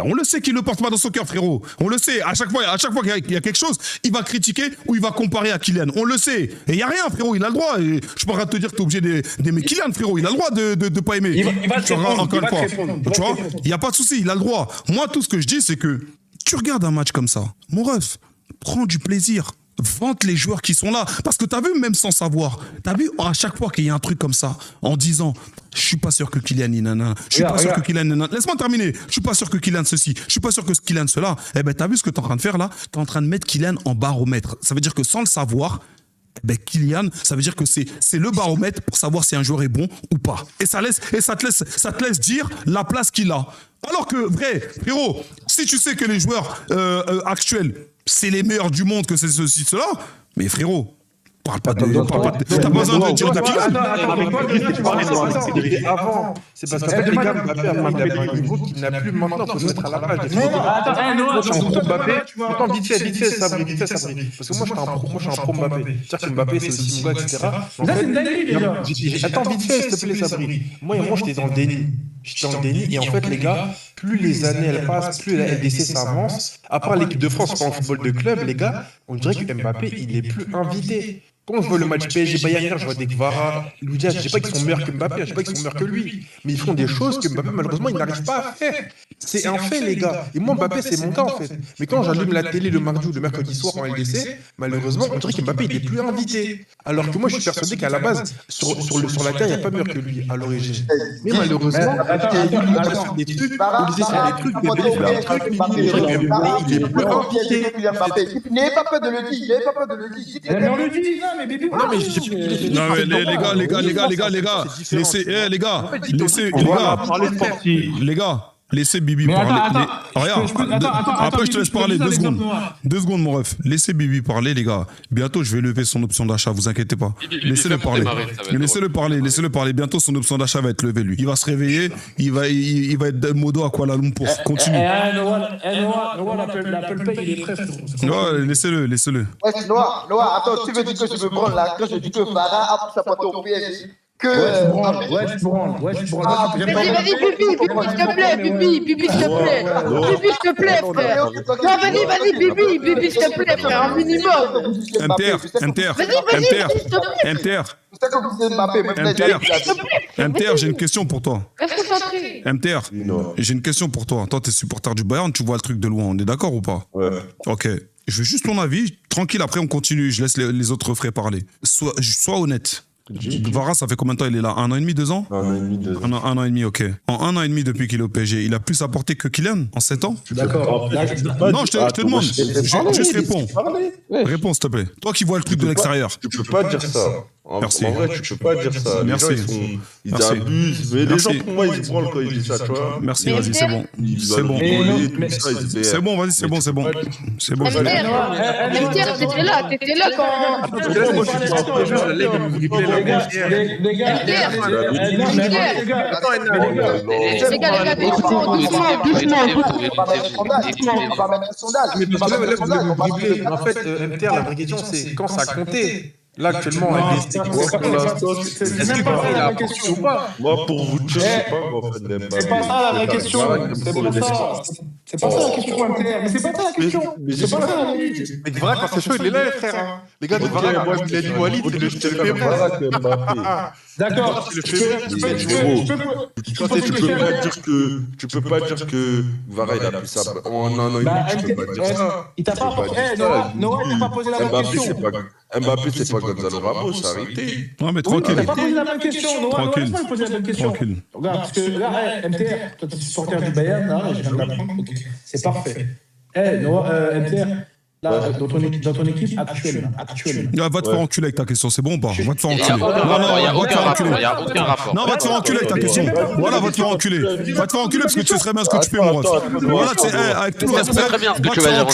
On le sait qu'il ne le porte pas dans son cœur, frérot. On le sait. À chaque fois qu'il y a quelque chose, il va critiquer ou il va comparer à Kylian. On le sait. Et il n'y a rien, frérot. Il a le droit. Et je suis pas en train de te dire que tu es obligé d'aimer Kylian, frérot. Il a le droit de pas aimer. Il va te répondre. Encore une fois. Tu vois, il n'y a pas de souci. Il a le droit. Moi, tout ce que je dis, c'est que tu regardes un match comme ça. Mon ref, prends du plaisir. Vante les joueurs qui sont là. Parce que tu as vu, même sans savoir, tu as vu à chaque fois qu'il y a un truc comme ça, en disant, je suis pas sûr que Kylian nanana, je suis pas sûr que Kylian nanana. Laisse-moi terminer. Je suis pas sûr que Kylian ceci, je suis pas sûr que Kylian cela. Eh ben, tu as vu ce que tu es en train de faire là? Tu es en train de mettre Kylian en baromètre. Ça veut dire que sans le savoir, ben Kylian, ça veut dire que c'est le baromètre pour savoir si un joueur est bon ou pas. Et ça te laisse dire la place qu'il a. Alors que, vrai, frérot, si tu sais que les joueurs actuels, c'est les meilleurs du monde, que c'est ceci, cela, mais frérot, parle pas de... T'as besoin de dire de Kylian. Avant, c'est parce qu'en fait, les gars, Mbappé a marqué un niveau qu'il n'a plus maintenant pour se mettre à la page. Moi, je suis un pro Mbappé. Attends, vite fait, Sabri. Parce que moi, je suis un pro Mbappé. C'est-à-dire que Mbappé, c'est aussi mon gars, etc. Là, c'est une dinguerie, déjà. Attends, vite fait, s'il te plaît, Sabri. Moi, j'étais dans le déni. Et en fait, les gars, plus les années elles passent, plus la LDC s'avance. À part l'équipe de France, pas en football de club, les gars, on dirait que Mbappé, il est plus invité. Quand je vois le match PSG Bayern, je vois des Kvara, Luis Diaz, je ne dis pas qu'ils sont meilleurs que Mbappé, je ne dis pas qu'ils sont meilleurs que lui, mais ils font des choses que Mbappé, malheureusement, il n'arrive pas à faire. C'est un fait, les gars. Et moi, Mbappé, c'est mon cas, en fait. Mais quand j'allume la télé le mardi ou le mercredi soir en LDC, malheureusement, on dirait que Mbappé, il n'est plus invité. Alors que moi, je suis persuadé qu'à la base, sur la terre, il n'y a pas meilleur que lui, à l'origine. Mais malheureusement, il des trucs, on disait sur des trucs, il est plus invité. N'ayez pas peur de le dire, Mais on le dit, mais bébé, non mais les gars, laissez Bibi parler. Regarde, après je te laisse parler 2 secondes. 2 secondes mon ref. Laissez Bibi parler les gars. Bientôt je vais lever son option d'achat, vous inquiétez pas. Laissez-le parler. Laissez-le parler. Bientôt son option d'achat va être levée lui. Il va se réveiller, il va être modo à Kuala Lumpur. Continue. Noah, l'Apple Pay, il est prêt. Ouais, laissez-le. Ouais, Noah, attends, tu veux dire que je me branle là, quand je dis que Farah a pris sa porte au PSG, que... Ouais, tu branles. Vas-y, Bibi, s'il te plaît, frère. Non, vas-y, Bibi, s'il te plaît, frère, un minimum. MTR, j'ai une question pour toi. MTR, j'ai une question pour toi. Toi, t'es supporter du Bayern, tu vois le truc de loin, on est d'accord ou pas? Ouais. Ok. Je veux juste ton avis. Tranquille, après on continue. Je laisse les autres frères parler. Sois honnête. Kvara, ça fait combien de temps il est là? 1 an et demi, 2 ans? 1 an et demi, 2 ans. 1 an et demi, ok. En 1 an et demi depuis qu'il est au PSG, il a plus apporté que Kylian en 7 ans? D'accord. Non, je te demande. Juste réponds. Réponds, s'il te plaît. Toi qui vois le truc de l'extérieur. Tu peux pas dire ça. Merci. En vrai, tu peux pas dire ça. Merci. Les gens, ils Merci. abusent. Mais Merci. les gens, pour moi, ils se branlent quand ils disent ça, tu vois. Merci, Mais vas-y, c'est bon. C'est bon. C'est bon, vas-y, c'est bon, c'est bon. C'est bon, je vais. MTR, t'étais là quand. En fait, MTR, la vraie question, c'est quand ça comptait. Là, actuellement, est-ce que Paris a la question ou pas? Moi, pour vous dire, c'est pas en fait Mbappé. C'est pas ça la vraie question. C'est pas ça. C'est pas ça la question, MTR. Mais c'est pas ça la question. C'est pas ça la vraie question. Mais Dvorak, quand c'est chaud, il est là, frère. Les gars, Dvorak, moi, il a dit Walid, c'est le février. D'accord. Tu peux pas dire que Vara il a pris ça en un an et demi, tu peux pas dire ça. Il t'a pas posé la même question. Mbappé, c'est pas Gonzalo Ramos, arrêtez. Non, mais tranquille. T'as pas posé la même question. Tranquille. Laisse-moi poser la même question. Tranquille. Regarde, parce que là, MTR, toi, tu es supporter du Bayern, là, je viens de l'apprendre. Ok, c'est parfait. MTR, là, dans ton équipe actuelle. Va te faire enculer avec ta question, c'est bon ou pas? Va te faire enculer. Il y a aucun rapport. Non, va te faire enculer avec ta question. Voilà, va te faire enculer. Va te faire enculer parce que tu sais très bien ce que tu fais, mon ref. Voilà, tu sais, avec tout le respect. très bien ce que tu vas dire. Tu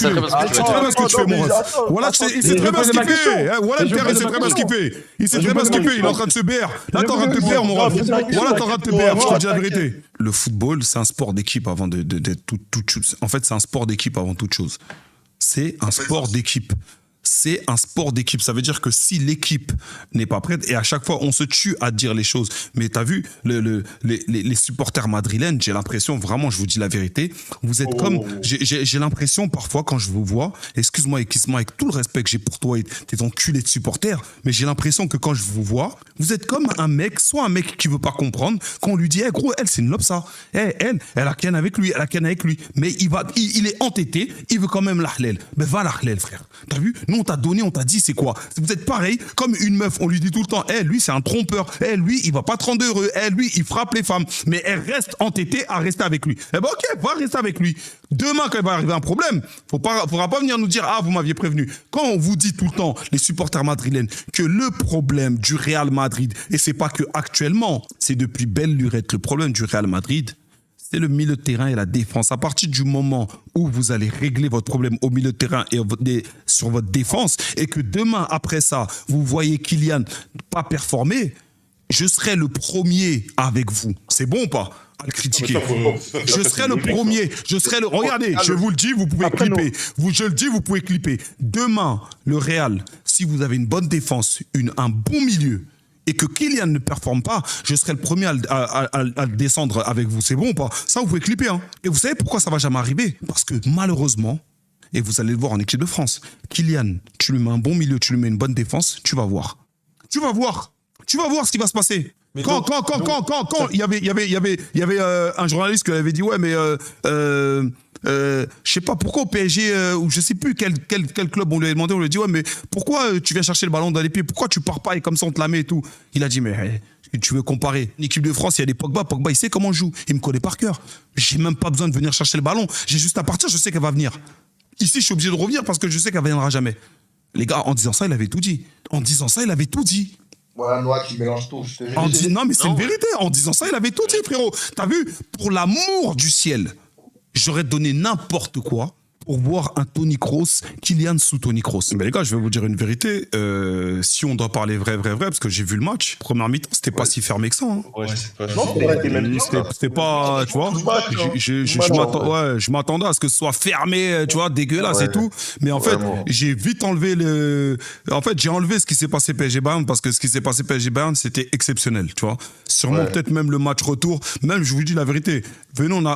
sais très bien ce que tu fais, mon ref. Voilà, il sait très bien ce qu'il fait. Voilà, le père, il sait très bien ce qu'il fait. Il sait très bien ce qu'il fait. Il est en train de se BR. Là, t'es en train de te BR, mon ref. Voilà, t'es en train de te BR. Je te dis la vérité. Le football, c'est un sport d'équipe avant d'être toute chose. En fait, c'est un sport d'équipe avant toute chose. C'est un sport d'équipe. C'est un sport d'équipe. Ça veut dire que si l'équipe n'est pas prête, et à chaque fois, on se tue à dire les choses. Mais tu as vu, les supporters madrilènes, j'ai l'impression, vraiment, je vous dis la vérité, vous êtes comme... J'ai l'impression, parfois, quand je vous vois, excuse-moi, avec tout le respect que j'ai pour toi et tes enculés de supporters, mais j'ai l'impression que quand je vous vois, vous êtes comme un mec, soit un mec qui veut pas comprendre, quand on lui dit, gros, elle, c'est une lobsa. Elle a qu'un avec lui, mais il est entêté, il veut quand même l'ahlel. Mais va l'ahlel, frère. T'as vu? Nous, on t'a donné, on t'a dit c'est quoi? Vous êtes pareil, comme une meuf, on lui dit tout le temps, lui c'est un trompeur, lui il va pas te rendre heureux, lui il frappe les femmes, mais elle reste entêtée à rester avec lui. Ok, va rester avec lui. Demain quand il va arriver un problème, faudra pas venir nous dire vous m'aviez prévenu. Quand on vous dit tout le temps, les supporters madrilènes, que le problème du Real Madrid, et c'est pas que actuellement, c'est depuis belle lurette, le problème du Real Madrid, c'est le milieu de terrain et la défense. À partir du moment où vous allez régler votre problème au milieu de terrain et sur votre défense, et que demain, après ça, vous voyez Kylian pas performer, je serai le premier avec vous. C'est bon ou pas? À le critiquer. Je serai le premier. Regardez, je vous le dis, vous pouvez clipper. Je le dis, vous pouvez clipper. Demain, le Real, si vous avez une bonne défense, un bon milieu, et que Kylian ne performe pas, je serai le premier à descendre avec vous. C'est bon ou pas? Ça, vous pouvez clipper. Hein. Et vous savez pourquoi ça va jamais arriver? Parce que malheureusement, et vous allez le voir en équipe de France, Kylian, tu lui mets un bon milieu, tu lui mets une bonne défense, tu vas voir. Tu vas voir ce qui va se passer. Quand il y avait un journaliste qui avait dit je sais pas pourquoi au PSG ou je sais plus quel club on lui a demandé, on lui a dit mais pourquoi tu viens chercher le ballon dans les pieds, pourquoi tu pars pas et comme ça on te la met et tout. Il a dit mais tu veux comparer une équipe de France, il y a des Pogba il sait comment on joue, il me connaît par cœur, j'ai même pas besoin de venir chercher le ballon, j'ai juste à partir, je sais qu'elle va venir. Ici je suis obligé de revenir parce que je sais qu'elle viendra jamais. Les gars, en disant ça il avait tout dit. Voilà, Noah, tu mélanges tout. Non, mais c'est une vérité. En disant ça, il avait tout dit, frérot. T'as vu? Pour l'amour du ciel, j'aurais donné n'importe quoi pour voir un Toni Kroos, Kylian sous Toni Kroos. Mais les gars, je vais vous dire une vérité. Si on doit parler vrai, parce que j'ai vu le match, première mi-temps, c'était pas si fermé que ça. Hein. Ouais, c'est pas C'était pas, tu vois, je m'attendais à ce que ce soit fermé, tu vois, dégueulasse et tout. Mais en fait, j'ai vite enlevé j'ai enlevé ce qui s'est passé PSG Bayern parce que ce qui s'est passé PSG Bayern, c'était exceptionnel, tu vois. Sûrement peut-être même le match retour. Même, je vous dis la vérité, venez, on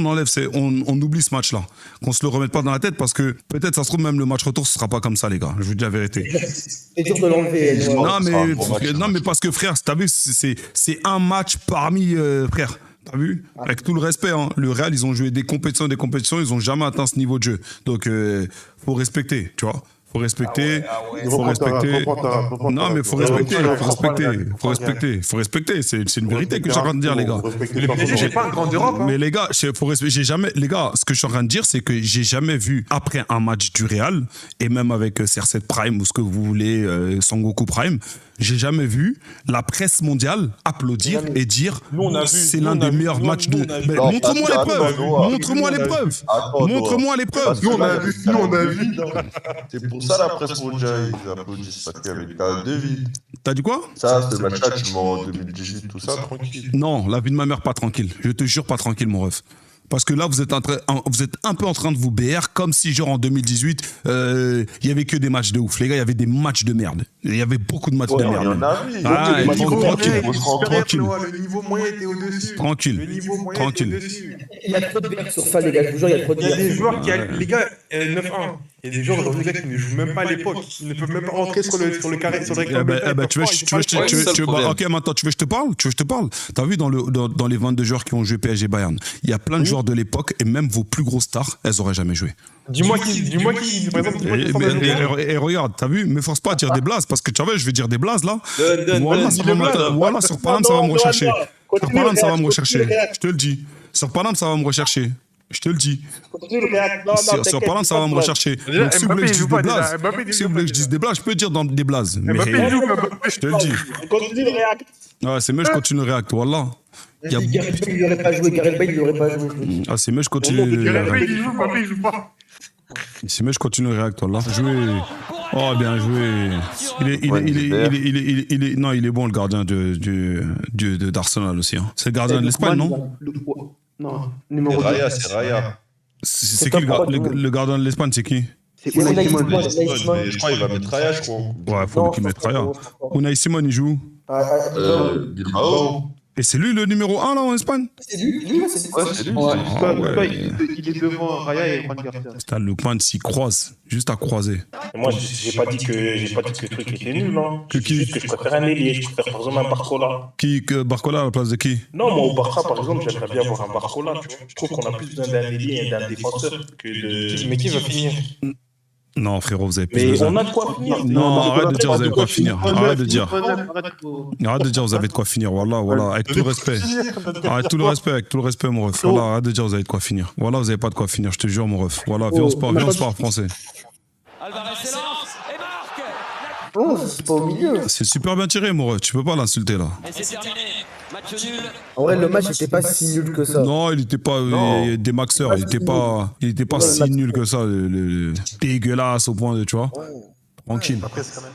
enlève, on oublie ce match-là. Qu'on se le remette pas dans la tête parce que peut-être ça se trouve même le match retour ce sera pas comme ça les gars, je vous dis la vérité. C'est dur de l'enlever. Non mais parce que frère, t'as vu, c'est un match parmi frère. T'as vu? Avec tout le respect, hein, le Real, ils ont joué des compétitions, ils ont jamais atteint ce niveau de jeu. Donc faut respecter, tu vois. Faut respecter. Faut Reprends respecter. ta- Non, mais faut respecter. Faut respecter. C'est une vérité que je suis en train de dire, les gars. Le PSG, j'ai pas un grand Europe. Mais les gars, j'ai jamais. Les gars, ce que je suis en train de dire, c'est que j'ai jamais vu après un match du Real et même avec CR7 Prime ou ce que vous voulez, Sangoku Prime, j'ai jamais vu la presse mondiale applaudir et dire c'est l'un des meilleurs matchs de. Mais montre-moi les preuves. Montre-moi les preuves. Montre-moi les preuves. Nous, on a vu. C'est pour ça la presse mondiale, ils applaudissent parce qu'il y avait le cas de vie. T'as dit quoi? Ça, ce match-là, tu mens en 2018, tout ça, tranquille. Non, la vie de ma mère, pas tranquille. Je te jure, pas tranquille, mon ref. Parce que là, vous êtes un peu en train de vous BR comme si, genre, en 2018, il y avait que des matchs de ouf. Les gars, il y avait des matchs de merde. Il y avait beaucoup de matchs de merde. Il y en a, oui. Tranquille. Le niveau moyen était au-dessus. Tranquille. Tranquille. Il y a trop de BR sur ça, les gars. Je vous jure, il y a trop de Il y a des BR. joueurs qui, les gars, 9-1. Il y a des joueurs aujourd'hui qui ne jouent même pas à l'époque. Ils ne peuvent même pas rentrer sur le carré, sur le rectangle. Tu veux, ok, maintenant, tu veux que je te parle? T'as vu dans les 22 joueurs qui ont joué PSG Bayern, il y a plein de joueurs de l'époque et même vos plus grosses stars, elles auraient jamais joué. Dis-moi qui, par exemple, Et regarde, t'as vu, me force pas à dire des blazes parce que tu vois, je vais dire des blazes là. Voilà, sur Paname, ça va me rechercher. Sur Paname, ça va me rechercher. Je te le dis. Sur Paname, ça va me rechercher. Je te le dis. Sur Paname, ça va me rechercher. Donc, si vous voulez que je dise des blazes, je peux dire dans des blazes. Mais je te le dis. Continue le réact. Ouais, c'est mieux, je continue le réact, voilà. Gareth Bale, il n'aurait pas joué. Gareth Bale, il n'aurait pas joué. Ah, c'est mieux, je continue le réact. il joue pas. C'est mieux, je continue le réact, voilà. Joué. Oh, bien joué. Il est bon, le gardien d'Arsenal aussi. Hein. C'est le gardien de l'Espagne, non? Non, numéro 2. C'est Raya. C'est qui le gardien de l'Espagne, c'est qui? C'est Unai Simon. Je crois qu'il va mettre Raya, je crois. Ouais, faut qu'il mette Raya. Unai Simon, il joue. Bilbao. Et c'est lui le numéro 1 là en Espagne? C'est lui. C'est lui. Il est devant Raya et Juan Garcia. Putain, Lookman s'y croise, juste à croiser. Moi, j'ai pas dit que le truc était nul, hein. Que qui? Juste que je préfère un ailier, je préfère par exemple un Barcola. Barcola à la place de qui? Non, moi au Barça, par exemple, j'aimerais bien avoir un Barcola, tu vois. Je trouve qu'on a plus besoin d'un ailier et d'un défenseur que de. Mais qui va finir? Non, frérot, vous avez plus Mais besoin. on a de quoi finir. Non, arrête de dire vous avez de quoi finir. Arrête de dire. Arrête de dire vous avez de quoi finir. Voilà, avec tout le respect. Avec tout le respect, mon ref. Voilà, arrête de dire vous avez de quoi finir. Voilà, vous avez pas de quoi finir, je te jure, mon ref. Voilà, viens, on se parle français. Alvarez s'élance et marque. Oh, c'est pas au milieu. C'est super bien tiré, mon ref. Tu peux pas l'insulter, là. Et c'est terminé. Match nul. En vrai, le match n'était pas si nul que ça. Non, il était pas des maxeurs. Il était pas si nul que ça. Dégueulasse au point de, tu vois. Tranquille. Après, c'est quand même.